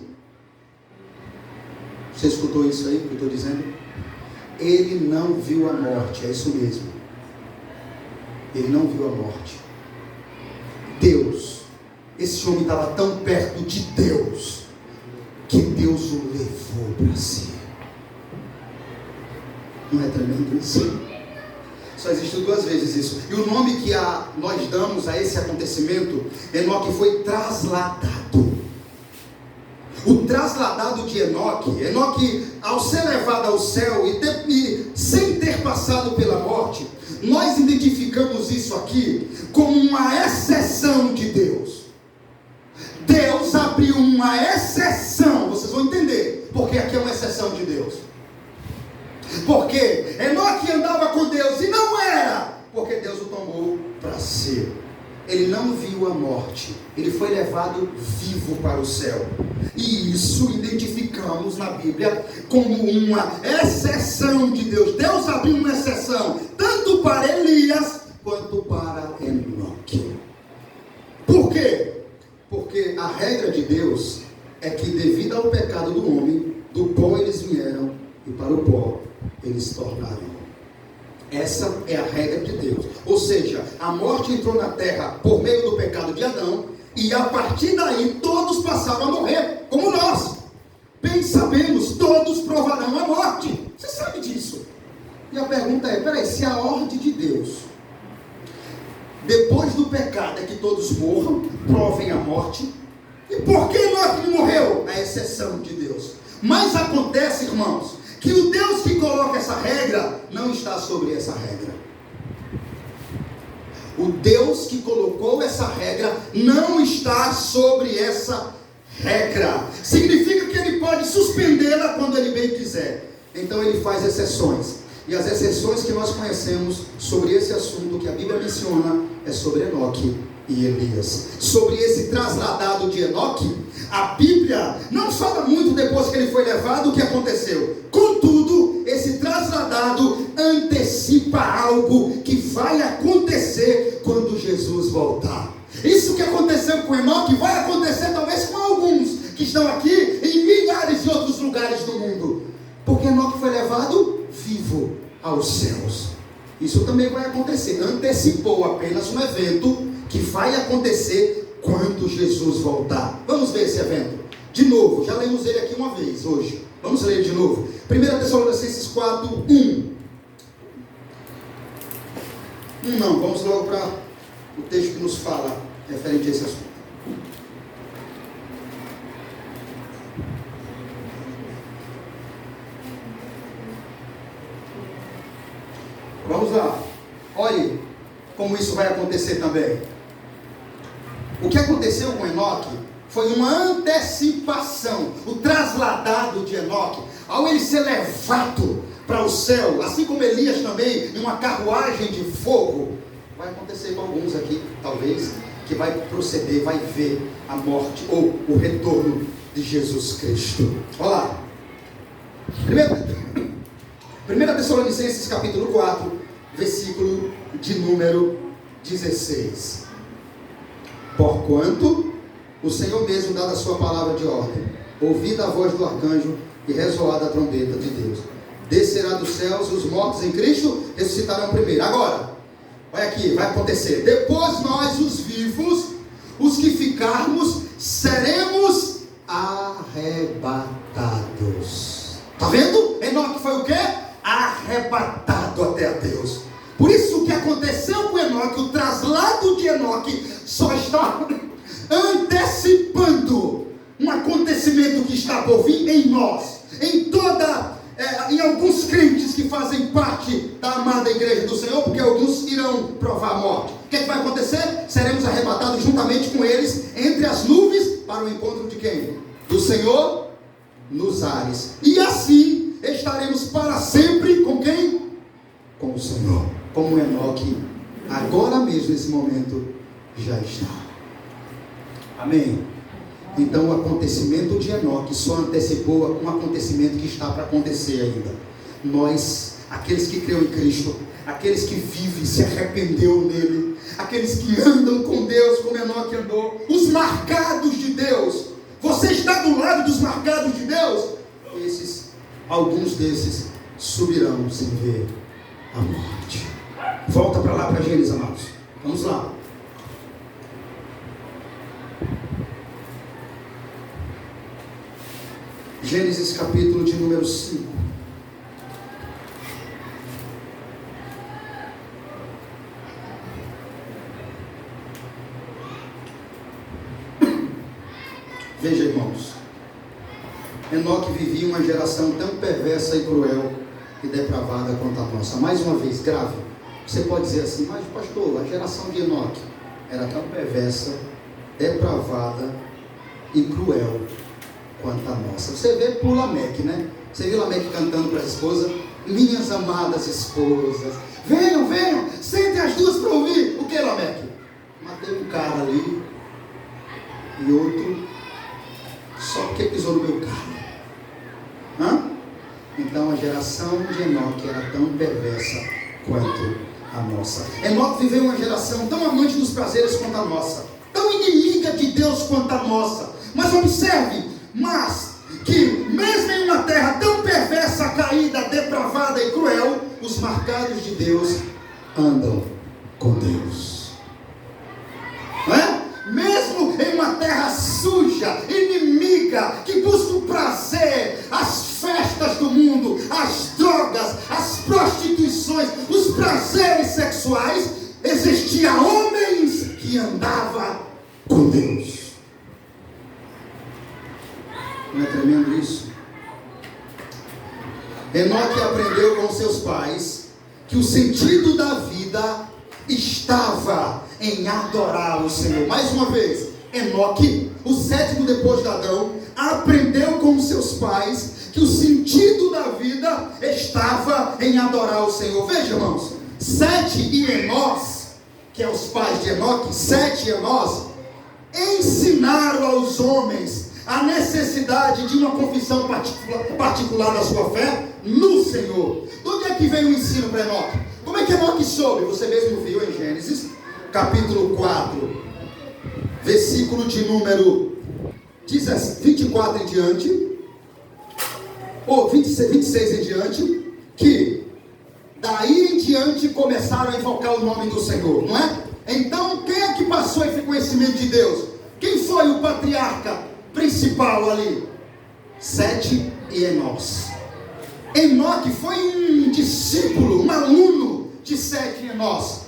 Você escutou isso aí que eu estou dizendo? Ele não viu a morte, é isso mesmo. Ele não viu a morte. Deus, esse homem estava tão perto de Deus, que Deus o levou para si. Não é tremendo isso? Só existiu 2 vezes isso. E o nome que nós damos a esse acontecimento, Enoque foi trasladado. O trasladado de Enoque, ao ser levado ao céu e sem ter passado pela morte, nós identificamos isso aqui como uma exceção de Deus. Deus abriu uma exceção, vocês vão entender, porque aqui é uma exceção de Deus. Porque Enoque andava com Deus e não era, porque Deus o tomou para si. Ele não viu a morte, ele foi levado vivo para o céu. E isso identificamos na Bíblia como uma exceção de Deus. Deus abriu uma exceção, tanto para Elias quanto para Enoque. Por quê? Porque a regra de Deus é que, devido ao pecado do homem, do pó eles vieram e para o pó eles tornaram. Essa é a regra de Deus. Ou seja, a morte entrou na terra por meio do pecado de Adão, e a partir daí todos passaram a morrer, como nós. Bem sabemos, todos provarão a morte. Você sabe disso. E a pergunta é, peraí, se a ordem de Deus, depois do pecado, é que todos morram, provem a morte, e por que Enoque não morreu? A exceção de Deus. Mas acontece, irmãos, que o Deus que coloca essa regra não está sobre essa regra. O Deus que colocou essa regra não está sobre essa regra. Significa que ele pode suspendê-la quando ele bem quiser. Então ele faz exceções. E as exceções que nós conhecemos sobre esse assunto que a Bíblia menciona é sobre Enoque e Elias. Sobre esse trasladado de Enoque, a Bíblia não fala muito depois que ele foi levado o que aconteceu. Contudo, esse trasladado antecipa algo que vai acontecer quando Jesus voltar. Isso que aconteceu com Enoque vai acontecer talvez com alguns que estão aqui em milhares de outros lugares do mundo. Porque Enoque foi levado vivo aos céus. Isso também vai acontecer. Antecipou apenas um evento que vai acontecer quando Jesus voltar. Vamos ver esse evento de novo. Já lemos ele aqui uma vez hoje. Vamos ler de novo. 1 Tessalonicenses 4, 1. Não, vamos logo para o texto que nos fala referente a esse assunto. Vamos lá. Olhe como isso vai acontecer também. O que aconteceu com Enoque foi uma antecipação. O trasladado de Enoque, ao ele ser levado para o céu, assim como Elias também, em uma carruagem de fogo, vai acontecer com alguns aqui, talvez, que vai proceder, vai ver a morte ou o retorno de Jesus Cristo. Olha lá. 1 Tessalonicenses capítulo 4, versículo de número 16. Porquanto o Senhor mesmo dá a sua palavra de ordem, ouvida a voz do arcanjo e ressoada a trombeta de Deus, descerá dos céus, os mortos em Cristo ressuscitarão primeiro. Agora, olha aqui, vai acontecer. Depois nós, os vivos, os que ficarmos, seremos arrebatados. Está vendo? Enoque foi o quê? Arrebatado até a Deus. Por isso o que aconteceu com Enoque, o traslado de Enoque, só está antecipando um acontecimento que está por vir em nós, em alguns crentes que fazem parte da amada igreja do Senhor, porque alguns irão provar a morte. O que vai acontecer? Seremos arrebatados juntamente com eles entre as nuvens para o encontro de quem? Do Senhor nos ares. E assim estaremos para sempre com quem? Com o Senhor. Como Enoque, agora mesmo nesse momento, já está. Amém? Então o acontecimento de Enoque só antecipou um acontecimento que está para acontecer ainda. Nós, aqueles que creem em Cristo, aqueles que vivem, se arrependeu nele, aqueles que andam com Deus como Enoque andou, os marcados de Deus. Você está do lado dos marcados de Deus? Alguns desses subirão sem ver a morte. Volta para lá para Gênesis, amados. Vamos lá. Gênesis capítulo de número 5. Veja, irmãos, Enoque vivia uma geração tão perversa e cruel e depravada quanto a nossa. Mais uma vez, grave. Você pode dizer assim, mas pastor, a geração de Enoque era tão perversa, depravada e cruel quanto a nossa. Você vê por Lameque, né? Você viu Lameque cantando para a esposa? Minhas amadas esposas, venham, venham, sentem as duas para ouvir. O que, Lameque? Matei um cara ali e outro só porque pisou no meu carro. Então a geração de Enoque era tão perversa quanto a nossa. Enoque viveu uma geração tão amante dos prazeres quanto a nossa, tão inimiga de Deus quanto a nossa. Mas observe, que mesmo em uma terra tão perversa, caída, depravada e cruel, os marcados de Deus andam com Deus. Não é? Mesmo em uma terra suja, inimiga, que busca o prazer, as festas do mundo, as drogas, as prostituições, os prazeres sexuais, existia homens que andavam com Deus. Não é tremendo isso? Enoque aprendeu com seus pais que o sentido da vida estava em adorar o Senhor. Mais uma vez, Enoque, o sétimo depois de Adão, aprendeu com seus pais que o sentido da vida estava em adorar o Senhor. Veja, irmãos, Sete e Enós, que é os pais de Enoque, Sete e Enós, ensinaram aos homens a necessidade de uma confissão particular da sua fé no Senhor. De onde é que veio o ensino para Enoque? Como é que Enoque soube? Você mesmo viu em Gênesis capítulo 4, versículo de número 24 em diante, ou 26 em diante, que daí em diante começaram a invocar o nome do Senhor, não é? Então quem é que passou esse conhecimento de Deus? Quem foi o patriarca principal ali? Sete e Enós. Enoque foi um discípulo, um aluno de Sete e Enós.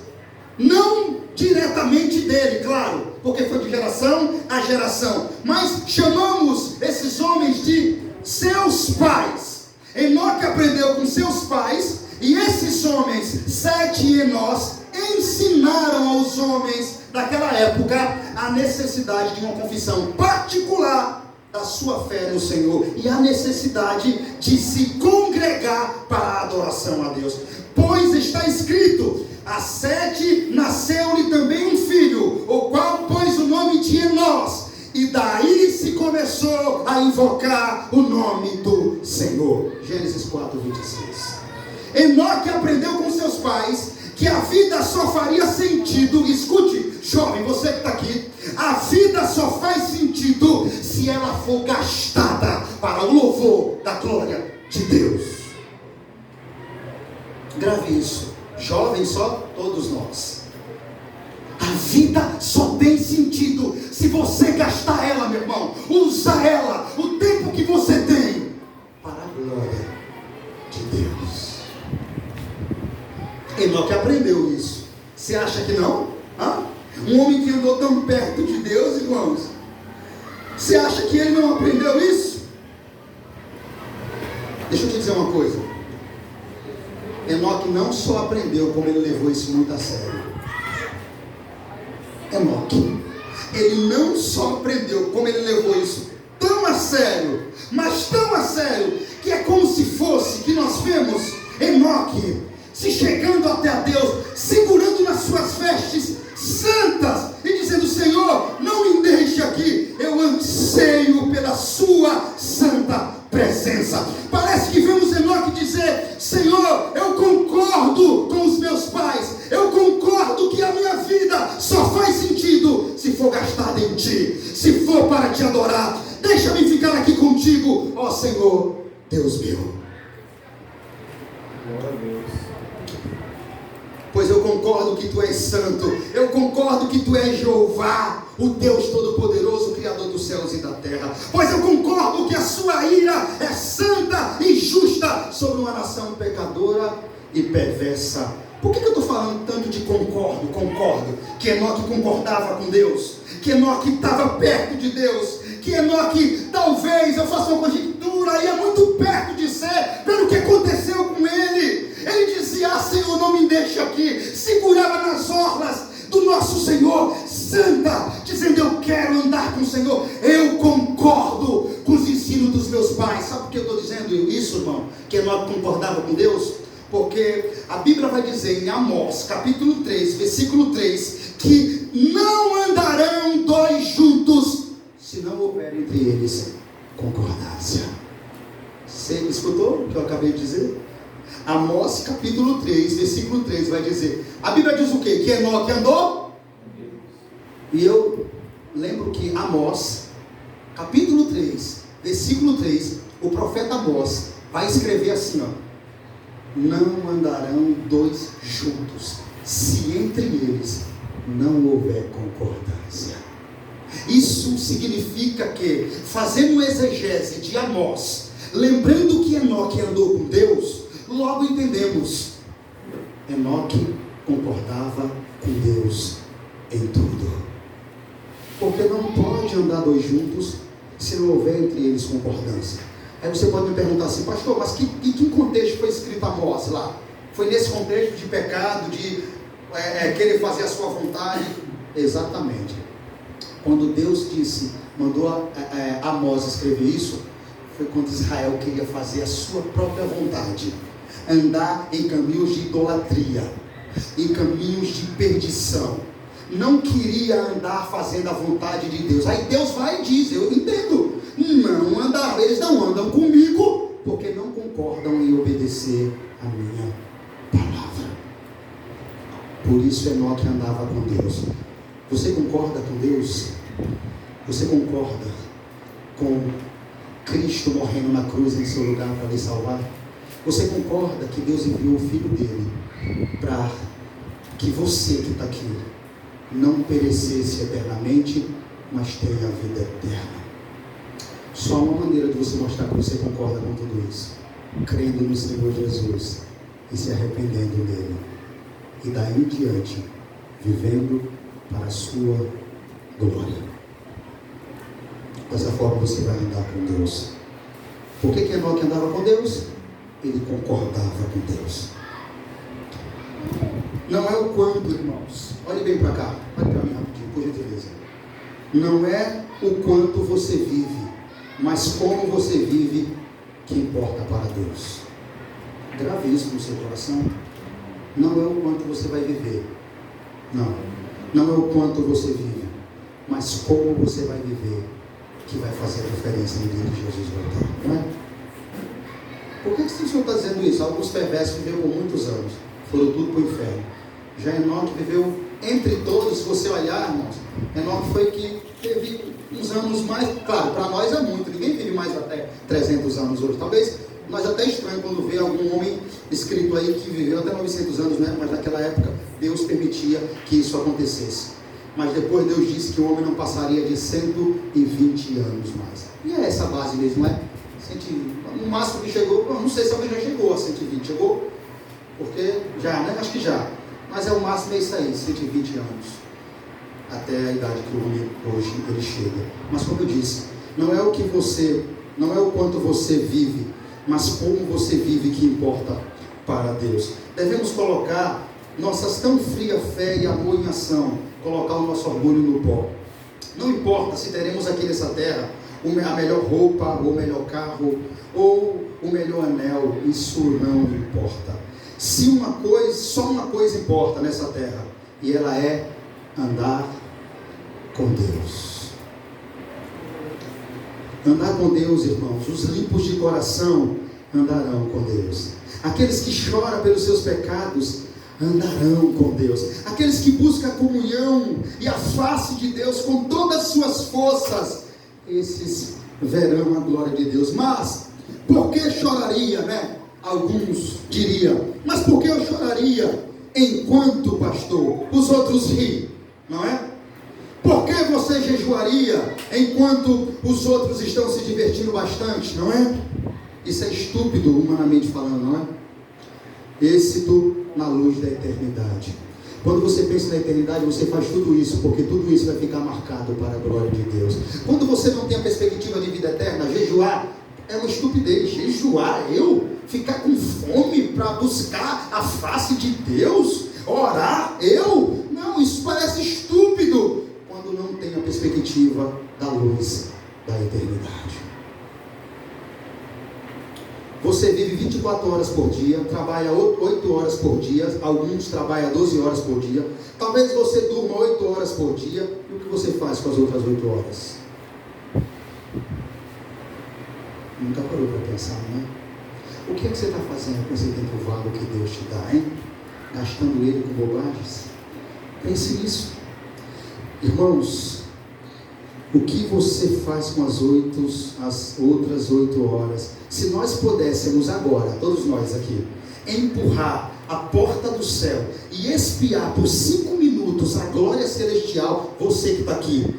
Não diretamente dele, claro, porque foi de geração a geração, mas chamamos esses homens de seus pais. Enoque aprendeu com seus pais, e esses homens, Sete e Enós, ensinaram aos homens daquela época a necessidade de uma confissão particular da sua fé no Senhor e a necessidade de se congregar para a adoração a Deus. Pois está escrito: a Sete nasceu-lhe também um filho, o qual pôs o nome de Enós, e daí se começou a invocar o nome do Senhor. Gênesis 4, 26. Enoque aprendeu com seus pais que a vida só faria sentido, escute, jovem, você que está aqui, a vida só faz sentido se ela for gastada para o louvor da glória de Deus. Grave isso, jovem só, todos nós. A vida só tem sentido se você gastar ela, meu irmão, usar ela, o tempo que você tem, para a glória de Deus. Enoque aprendeu isso. Você acha que não? Um homem que andou tão perto de Deus, irmãos, você acha que ele não aprendeu isso? Deixa eu te dizer uma coisa. Enoque não só aprendeu, como ele levou isso muito a sério. Enoque, ele não só aprendeu, como ele levou isso tão a sério, mas tão a sério, que é como se fosse que nós vemos Enoque se chegando até a Deus, segurando nas suas vestes santas e Deus meu. Glória a Deus. Pois eu concordo que tu és santo, eu concordo que tu és Jeová, o Deus Todo-Poderoso, Criador dos céus e da terra. Pois eu concordo que a sua ira é santa e justa sobre uma nação pecadora e perversa. Por que eu estou falando tanto de concordo? Que Enoque concordava com Deus, que Enoque estava perto de Deus, que Enoque, talvez, eu faça uma conjectura, ia muito perto de ser, pelo que aconteceu com ele. Ele dizia: Senhor, não me deixe aqui. Segurava nas orlas do nosso Senhor, santa, dizendo: eu quero andar com o Senhor. Eu concordo com os ensinos dos meus pais. Sabe por que eu estou dizendo isso, irmão? Que Enoque concordava com Deus? Porque a Bíblia vai dizer em Amós, capítulo 3, versículo 3, que não andarão dois juntos, se não houver entre eles concordância. Você escutou o que eu acabei de dizer? Amós capítulo 3, versículo 3 vai dizer, a Bíblia diz o quê? Que Enoque andou? E eu lembro que Amós, capítulo 3, versículo 3, o profeta Amós vai escrever assim, ó: não andarão dois juntos, se entre eles não houver concordância. Isso significa que, fazendo um exegese de Amós, lembrando que Enoque andou com Deus, logo entendemos, Enoque concordava com Deus em tudo. Porque não pode andar dois juntos se não houver entre eles concordância. Aí você pode me perguntar assim: pastor, mas em que contexto foi escrito Amós lá? Foi nesse contexto de pecado, de querer fazer a sua vontade? Exatamente. Quando Deus mandou Amós escrever isso, foi quando Israel queria fazer a sua própria vontade, andar em caminhos de idolatria, em caminhos de perdição, não queria andar fazendo a vontade de Deus. Aí Deus vai e diz: eu entendo, não andar, eles não andam comigo, porque não concordam em obedecer a minha palavra. Por isso Enoque andava com Deus. Você concorda com Deus? Você concorda com Cristo morrendo na cruz em seu lugar para lhe salvar? Você concorda que Deus enviou o Filho dele para que você que está aqui não perecesse eternamente, mas tenha a vida eterna? Só uma maneira de você mostrar que você concorda com tudo isso: crendo no Senhor Jesus e se arrependendo dele, e daí em diante vivendo para a sua glória. Dessa forma você vai andar com Deus. Por que Enoque andava com Deus? Ele concordava com Deus. Não é o quanto, irmãos. Olhe bem para cá, olhe para mim rapidinho, por gentileza. Não é o quanto você vive, mas como você vive que importa para Deus. Grave isso no seu coração. Não é o quanto você vai viver, não é o quanto você vive, mas como você vai viver que vai fazer a diferença no dia de Jesus voltar, não é? Por que o Senhor está dizendo isso? Alguns perversos viveram por muitos anos, foram tudo para o inferno. Já Enoque viveu entre todos. Se você olhar, irmãos, Enoque foi que teve uns anos mais, claro, para nós é muito, ninguém vive mais até 300 anos hoje, talvez nós até estranho quando vê algum homem escrito aí que viveu até 900 anos, né? Mas naquela época Deus permitia que isso acontecesse. Mas depois Deus disse que o homem não passaria de 120 anos mais. E é essa base mesmo, não é? No máximo que chegou, não sei se alguém já chegou a 120, chegou? Porque já, né? Acho que já. Mas é o máximo, é isso aí, 120 anos. Até a idade que o homem hoje ele chega. Mas como eu disse, não é o quanto você vive, mas como você vive que importa para Deus. Devemos colocar nossas tão fria fé e amor em ação, colocar o nosso orgulho no pó. Não importa se teremos aqui nessa terra a melhor roupa, ou o melhor carro, ou o melhor anel, isso não importa. Só uma coisa importa nessa terra, e ela é andar com Deus. Andar com Deus, irmãos. Os limpos de coração andarão com Deus. Aqueles que choram pelos seus pecados andarão com Deus. Aqueles que buscam a comunhão e a face de Deus com todas as suas forças, esses verão a glória de Deus. Mas Por que choraria, né? Alguns diriam, mas por que eu choraria enquanto, pastor, os outros riem, não é? Por que você jejuaria enquanto os outros estão se divertindo bastante, não é? Isso é estúpido, humanamente falando, não é? Êxito na luz da eternidade. Quando você pensa na eternidade, você faz tudo isso, porque tudo isso vai ficar marcado para a glória de Deus. Quando você não tem a perspectiva de vida eterna, jejuar é uma estupidez. Jejuar, eu ficar com fome para buscar a face de Deus, orar, eu? Não, isso parece estúpido, quando não tem a perspectiva da luz da eternidade. Você vive 24 horas por dia, trabalha 8 horas por dia, alguns trabalham 12 horas por dia. Talvez você durma 8 horas por dia, e o que você faz com as outras 8 horas? Nunca parou para pensar, não é? O que é que você está fazendo com esse tempo vago que Deus te dá, hein? Gastando ele com bobagens? Pense nisso. Irmãos, o que você faz com as outras 8 horas? Se nós pudéssemos agora, todos nós aqui, empurrar a porta do céu e espiar por 5 minutos a glória celestial, você que está aqui,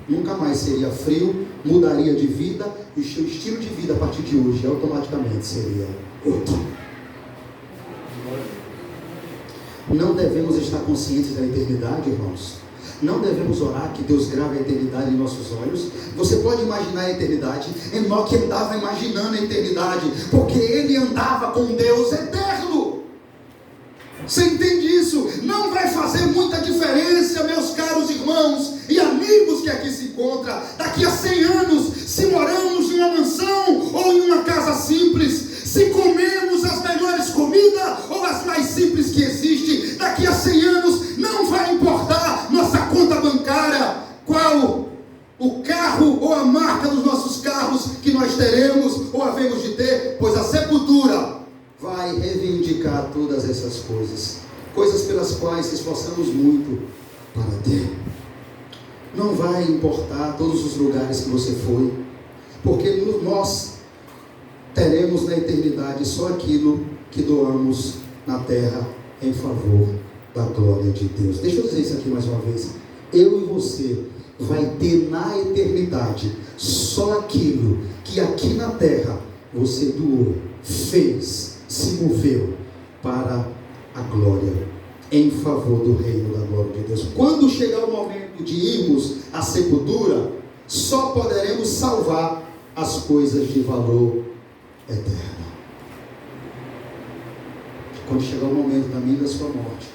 nunca mais seria frio, mudaria de vida, e o seu estilo de vida a partir de hoje automaticamente seria outro. Não devemos estar conscientes da eternidade, irmãos. Não devemos orar que Deus grave a eternidade em nossos olhos. Você pode imaginar a eternidade. Enoque andava imaginando a eternidade, porque ele andava com Deus eterno. Você entende isso? Não vai fazer muita diferença, meus caros irmãos e amigos que aqui se encontram, daqui a 100 anos, se moramos em uma mansão ou em uma casa simples, se comemos as melhores comidas ou as mais simples que existem. Daqui a 100 anos não vai importar nossa conta bancária, qual o carro ou a marca dos nossos carros que nós teremos ou havemos de ter, pois a sepultura vai reivindicar todas essas coisas pelas quais se esforçamos muito para ter. Não vai importar todos os lugares que você foi, porque nós teremos na eternidade só aquilo que doamos na terra em favor da glória de Deus. Deixa eu dizer isso aqui mais uma vez. Eu e você vai ter na eternidade só aquilo que aqui na terra você doou, fez, se moveu para a glória, em favor do reino da glória de Deus. Quando chegar o momento de irmos à sepultura, só poderemos salvar as coisas de valor eterno. Quando chegar o momento da minha e da sua morte,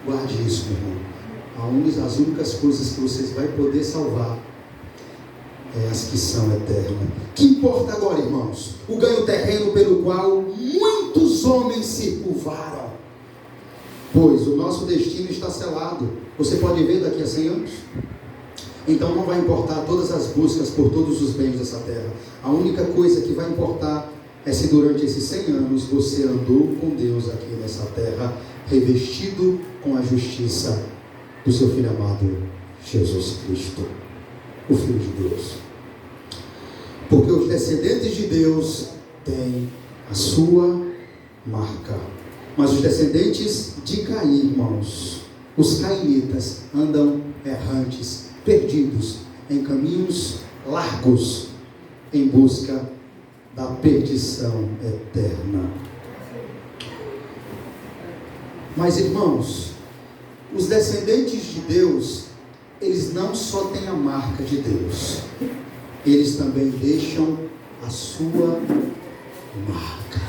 guarde isso, meu irmão. As únicas coisas que vocês vão poder salvar é as que são eternas. O que importa agora, irmãos? O ganho terreno pelo qual muitos homens se curvaram. Pois o nosso destino está selado. Você pode ver daqui a 100 anos? Então não vai importar todas as buscas por todos os bens dessa terra. A única coisa que vai importar é se durante esses 100 anos você andou com Deus aqui nessa terra, revestido com a justiça do seu Filho amado, Jesus Cristo, o Filho de Deus. Porque os descendentes de Deus têm a sua marca. Mas os descendentes de Caim, irmãos, os cainitas, andam errantes, perdidos, em caminhos largos, em busca da perdição eterna. Mas, irmãos, os descendentes de Deus, eles não só têm a marca de Deus, eles também deixam a sua marca.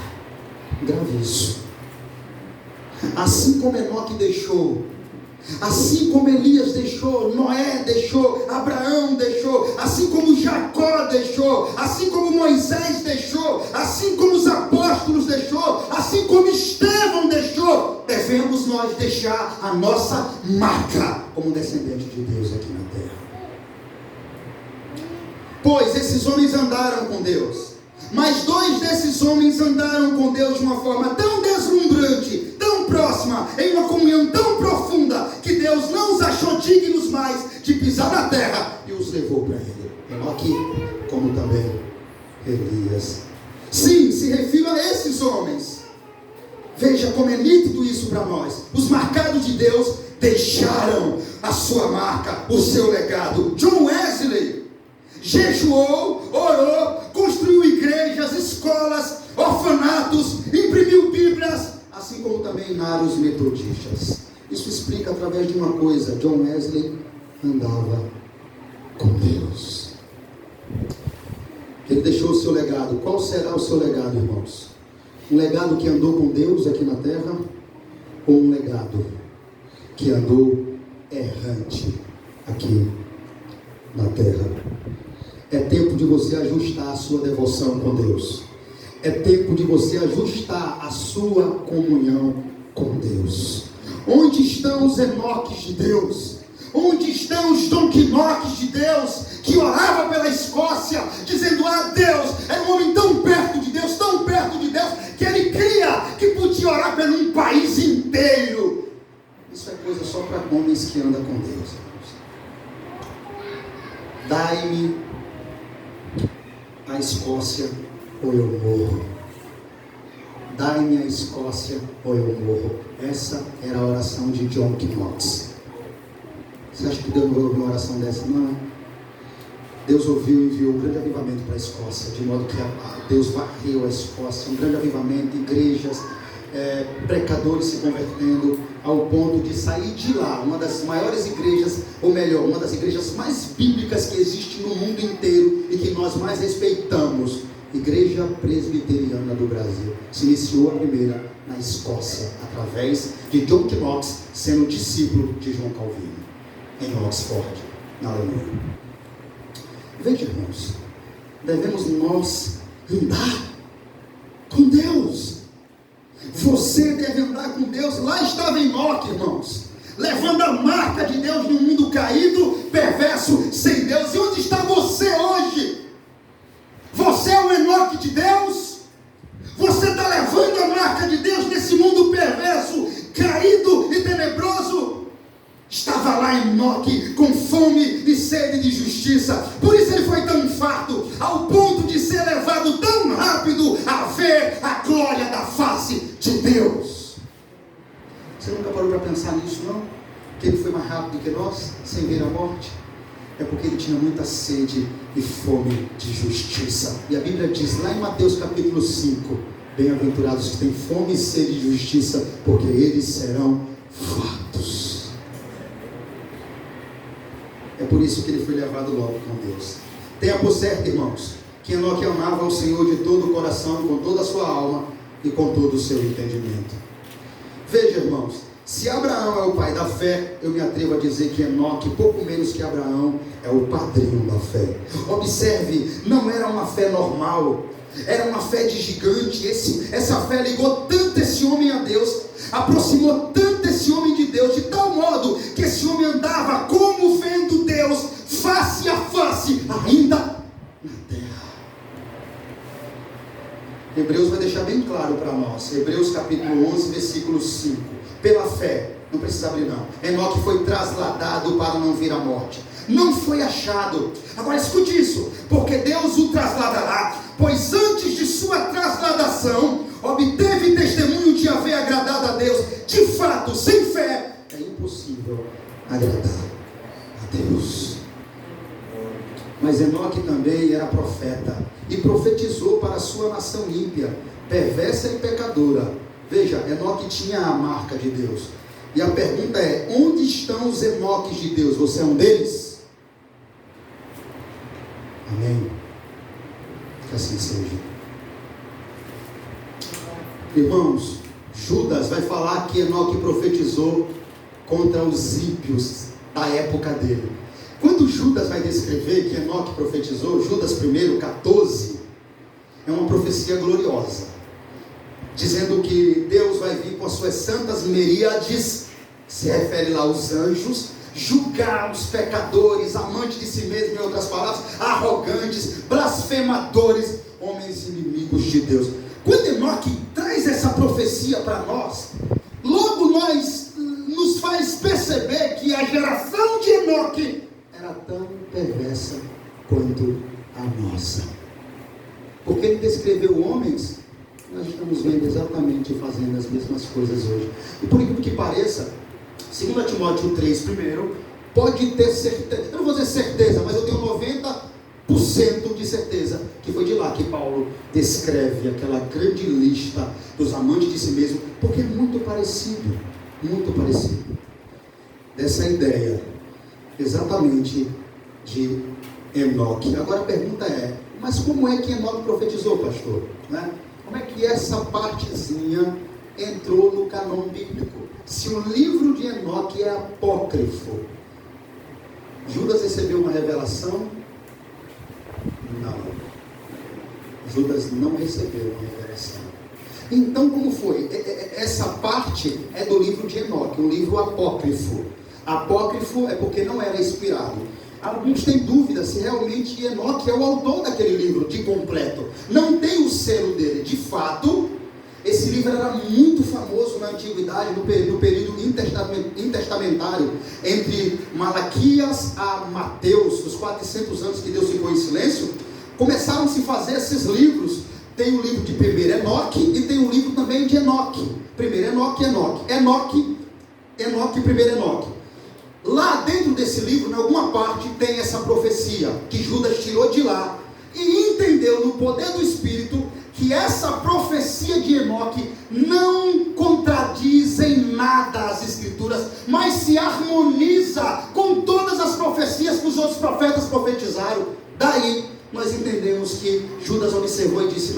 Grave isso. Assim como Enoque deixou, assim como Elias deixou, Noé deixou, Abraão deixou, assim como Jacó deixou, assim como Moisés deixou, assim como os apóstolos deixou, assim como Estevão deixou, devemos nós deixar a nossa marca como descendente de Deus aqui na terra. Pois esses homens andaram com Deus, mas 2 desses homens andaram com Deus de uma forma tão deslumbrante, tão próxima, em uma comunhão tão profunda, que Deus não os achou dignos mais de pisar na terra e os levou para ele. Enoque, como também Elias. refiro a esses homens. Veja como é nítido isso para nós. Os marcados de Deus deixaram a sua marca, o seu legado. John Wesley jejuou, orou, construiu igrejas, escolas, orfanatos, imprimiu Bíblias, assim como também vários metodistas. Isso explica através de uma coisa: John Wesley andava com Deus. Ele deixou o seu legado. Qual será o seu legado, irmãos? Um legado que andou com Deus aqui na terra, ou um legado que andou errante aqui na terra? É tempo de você ajustar a sua devoção com Deus. É tempo de você ajustar a sua comunhão com Deus. Onde estão os Enoques de Deus? Onde estão os Don Quinoques de Deus, que orava pela Escócia, dizendo: Deus, era um homem tão perto de Deus, que ele cria que podia orar por um país inteiro. Isso é coisa só para homens que andam com Deus. Dai-me a Escócia ou eu morro. Dai-me a Escócia ou eu morro. Essa era a oração de John Knox. Você acha que Deus não ouviu uma oração dessa? Não. Deus ouviu e enviou um grande avivamento para a Escócia, de modo que Deus varreu a Escócia, um grande avivamento, igrejas, pecadores se convertendo, ao ponto de sair de lá, uma das maiores igrejas, ou melhor, uma das igrejas mais bíblicas que existe no mundo inteiro e que nós mais respeitamos, Igreja Presbiteriana do Brasil. Se iniciou a primeira na Escócia, através de John Knox, sendo discípulo de João Calvino, em Oxford, na Alemanha. Veja, irmãos, devemos nós andar com Deus. Você deve andar com Deus. Lá estava Enoque, irmãos, levando a marca de Deus num mundo caído, perverso, sem Deus. E onde está você hoje? Você é o Enoque de Deus? Você está levando a marca de Deus nesse mundo perverso, caído e tenebroso? Estava lá Enoque com fome e sede de justiça. Por isso ele foi tão farto, ao ponto de ser levado tão rápido a ver a glória da face de Deus. Você nunca parou para pensar nisso, não? Que ele foi mais rápido que nós, sem ver a morte? É porque ele tinha muita sede e fome de justiça. E a Bíblia diz lá em Mateus capítulo 5: bem-aventurados que têm fome e sede de justiça, porque eles serão fartos. É por isso que ele foi levado logo com Deus. Tenha por certo, irmãos, que Enoque amava o Senhor de todo o coração, com toda a sua alma e com todo o seu entendimento. Veja, irmãos, se Abraão é o pai da fé, eu me atrevo a dizer que Enoque, pouco menos que Abraão, é o padrinho da fé. Observe, não era uma fé normal, era uma fé de gigante. Essa fé ligou tanto esse homem a Deus, aproximou tanto esse homem de Deus, de tal modo que esse homem andava como vendo Deus face a face, ainda na terra. Hebreus vai deixar bem claro para nós. Hebreus capítulo 11, versículo 5. Pela fé, não precisa abrir não, Enoque foi trasladado para não vir à morte, não foi achado. Agora escute isso: porque Deus o trasladará, pois antes de sua trasladação obteve testemunho de haver agradado a Deus. De fato, sem fé é impossível agradar a Deus. Mas Enoque também era profeta e profetizou para a sua nação ímpia, perversa e pecadora. Veja, Enoque tinha a marca de Deus. E a pergunta é: onde estão os Enoques de Deus? Você é um deles? Amém? Que assim seja. Irmãos, Judas vai falar que Enoque profetizou contra os ímpios da época dele. Quando Judas vai descrever que Enoque profetizou, Judas 1:14, é uma profecia gloriosa, dizendo que Deus vai vir com as suas santas miríades, se refere lá aos anjos, julgar os pecadores, amantes de si mesmos, em outras palavras, arrogantes, blasfemadores, homens inimigos de Deus. Quando Enoque traz essa profecia para nós, logo nos faz perceber que a geração de Enoque era tão perversa quanto a nossa. Porque ele descreveu homens Nós estamos vendo exatamente fazendo as mesmas coisas hoje. E por incrível que pareça, 2 Timóteo 3, primeiro, pode ter certeza, eu não vou dizer certeza, mas eu tenho 90% de certeza que foi de lá que Paulo descreve aquela grande lista dos amantes de si mesmo, porque é muito parecido dessa ideia exatamente de Enoque. Agora a pergunta é, mas como é que Enoque profetizou, pastor? Né? Como é que essa partezinha entrou no cânon bíblico? Se o livro de Enoque é apócrifo, Judas recebeu uma revelação? Não. Judas não recebeu uma revelação. Então como foi? Essa parte é do livro de Enoque, um livro apócrifo. Apócrifo é porque não era inspirado. Alguns têm dúvida se realmente Enoque é o autor daquele livro de completo. Não tem o selo dele. De fato, esse livro era muito famoso na antiguidade, no período intertestamentário, entre Malaquias a Mateus, os 400 anos que Deus ficou em silêncio. Começaram a se fazer esses livros. Tem o livro de primeiro Enoque e tem o livro também de Enoque. Primeiro Enoque, Enoque, primeiro Enoque. Lá dentro desse livro, em alguma parte, tem essa profecia que Judas tirou de lá e entendeu no poder do Espírito que essa profecia de Enoque não contradiz em nada as Escrituras, mas se harmoniza com todas as profecias que os outros profetas profetizaram. Daí nós entendemos que Judas observou e disse,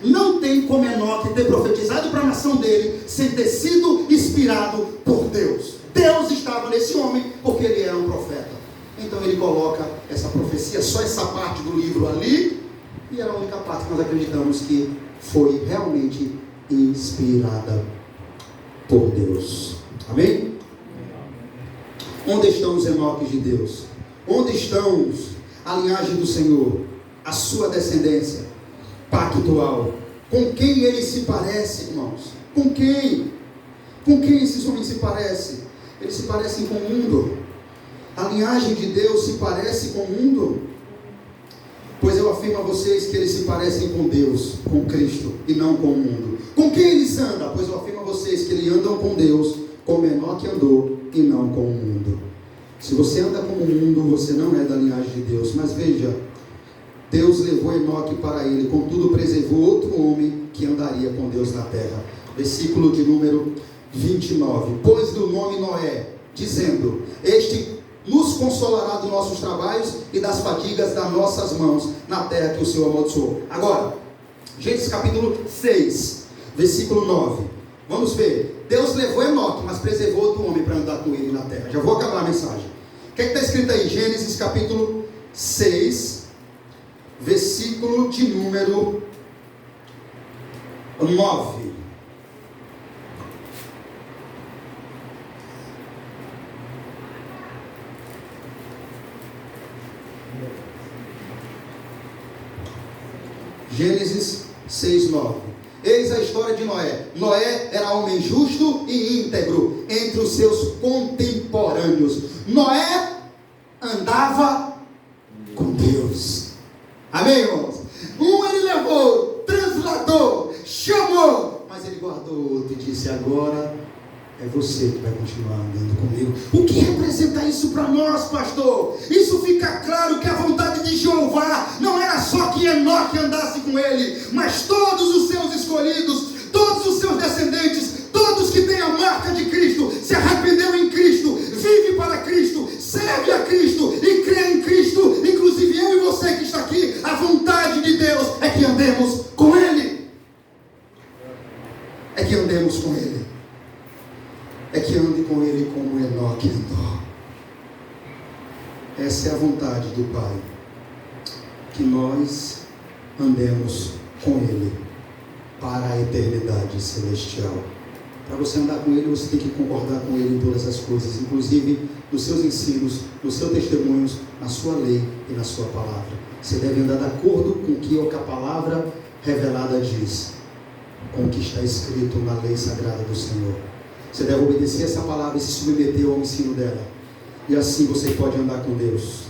não tem como Enoque ter profetizado para a nação dele sem ter sido inspirado por Deus. Deus estava nesse homem porque ele era um profeta. Então ele coloca essa profecia, só essa parte do livro ali, e era a única parte que nós acreditamos que foi realmente inspirada por Deus. Amém? Onde estão os Enoques de Deus? Onde estão a linhagem do Senhor? A sua descendência pactual? Com quem ele se parece, irmãos? Com quem? Com quem esses homens se parecem? Eles se parecem com o mundo. A linhagem de Deus se parece com o mundo. Pois eu afirmo a vocês que eles se parecem com Deus, com Cristo, e não com o mundo. Com quem eles andam? Pois eu afirmo a vocês que eles andam com Deus, como Enoque andou, e não com o mundo. Se você anda com o mundo, você não é da linhagem de Deus. Mas veja, Deus levou Enoque para ele, contudo preservou outro homem que andaria com Deus na terra. Versículo de número 29. Pôs do nome Noé, dizendo, este nos consolará dos nossos trabalhos e das fadigas das nossas mãos na terra que o Senhor amaldiçoou. Agora, Gênesis capítulo 6, versículo 9. Vamos ver. Deus levou Enoque, mas preservou outro homem para andar com ele na terra. Já vou acabar a mensagem. O que está escrito aí? Gênesis capítulo 6, versículo de número 9. Gênesis 6, 9. Eis a história de Noé. Noé era homem justo e íntegro entre os seus contemporâneos. Noé andava com Deus. Amém, irmãos? Ele levou, transladou, chamou, mas ele guardou outro e disse, agora é você que vai continuar andando comigo. O que representa isso para nós, pastor? Isso fica claro que a vontade de Jeová não era só que Enoque andasse com ele, mas todos os seus escolhidos, todos os seus descendentes, todos que têm a marca de Cristo, se arrependeu em Cristo, vive para Cristo, serve a Cristo e crê em Cristo. Inclusive eu e você que está aqui, a vontade de Deus é que andemos com Ele. É que andemos com Ele. É que ande com Ele como Enoque andou. Essa é a vontade do Pai, que nós andemos com Ele para a eternidade celestial. Para você andar com Ele, você tem que concordar com Ele em todas as coisas, inclusive nos seus ensinos, nos seus testemunhos, na sua lei e na sua palavra. Você deve andar de acordo com o que a palavra revelada diz, com o que está escrito na lei sagrada do Senhor. Você deve obedecer essa palavra e se submeter ao ensino dela. E assim você pode andar com Deus.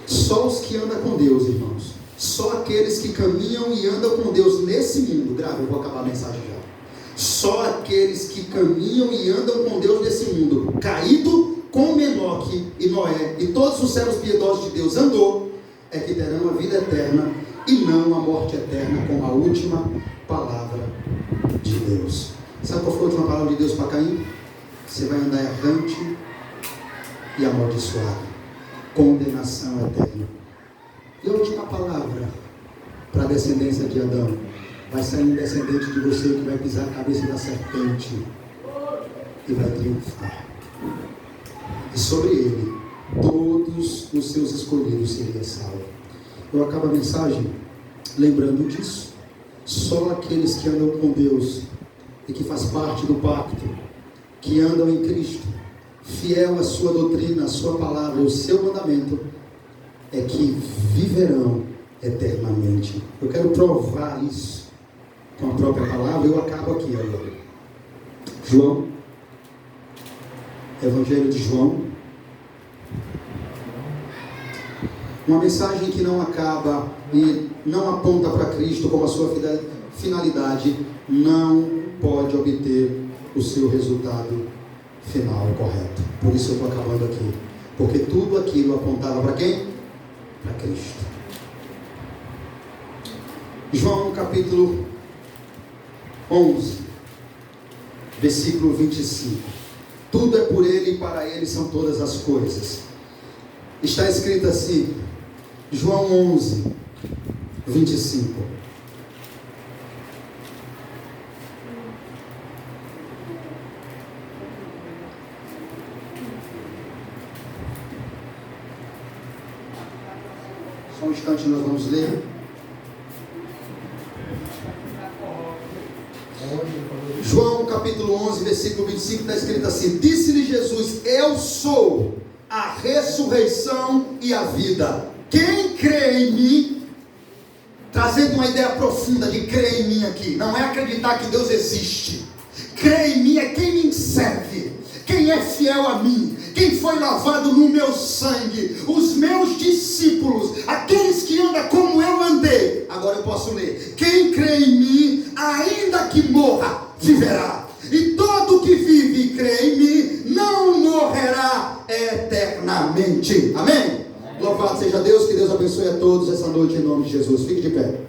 Só os que andam com Deus, irmãos, Só aqueles que caminham e andam com Deus nesse mundo, grave, eu vou acabar a mensagem já. Só aqueles que caminham e andam com Deus nesse mundo, caído como Enoque e Noé e todos os servos piedosos de Deus andou, é que terão a vida eterna e não a morte eterna, com a última palavra de Deus. Sabe qual foi a última palavra de Deus para Caim? Você vai andar errante e amaldiçoado, condenação eterna. E a última palavra para a descendência de Adão: vai sair um descendente de você que vai pisar a cabeça da serpente e vai triunfar. E sobre ele, todos os seus escolhidos seriam salvos. Eu acabo a mensagem lembrando disso. Só aqueles que andam com Deus e que faz parte do pacto, que andam em Cristo, fiel à sua doutrina, à sua palavra, ao seu mandamento, é que viverão eternamente. Eu quero provar isso com a própria palavra. Eu acabo aqui agora. João, Evangelho de João, uma mensagem que não acaba e não aponta para Cristo como a sua finalidade, não pode obter o seu resultado final correto. Por isso eu estou acabando aqui, porque tudo aquilo apontava para quem? Para Cristo. João capítulo 11, versículo 25. Tudo é por ele e para ele são todas as coisas. Está escrito assim, João 11, 25. Só um instante, nós vamos ler. João capítulo 11, versículo 25, está escrito assim: disse-lhe Jesus: eu sou a ressurreição e a vida. Quem crê em mim, trazendo uma ideia profunda de crer em mim aqui, não é acreditar que Deus existe. Crer em mim é quem me serve, quem é fiel a mim, quem foi lavado no meu sangue, os meus discípulos, aqueles que andam como eu andei. Agora eu posso ler: quem crê em mim, ainda que morra, viverá. E todo que vive e crê em mim, não morrerá eternamente. Amém? Louvado seja Deus, que Deus abençoe a todos essa noite em nome de Jesus. Fique de pé.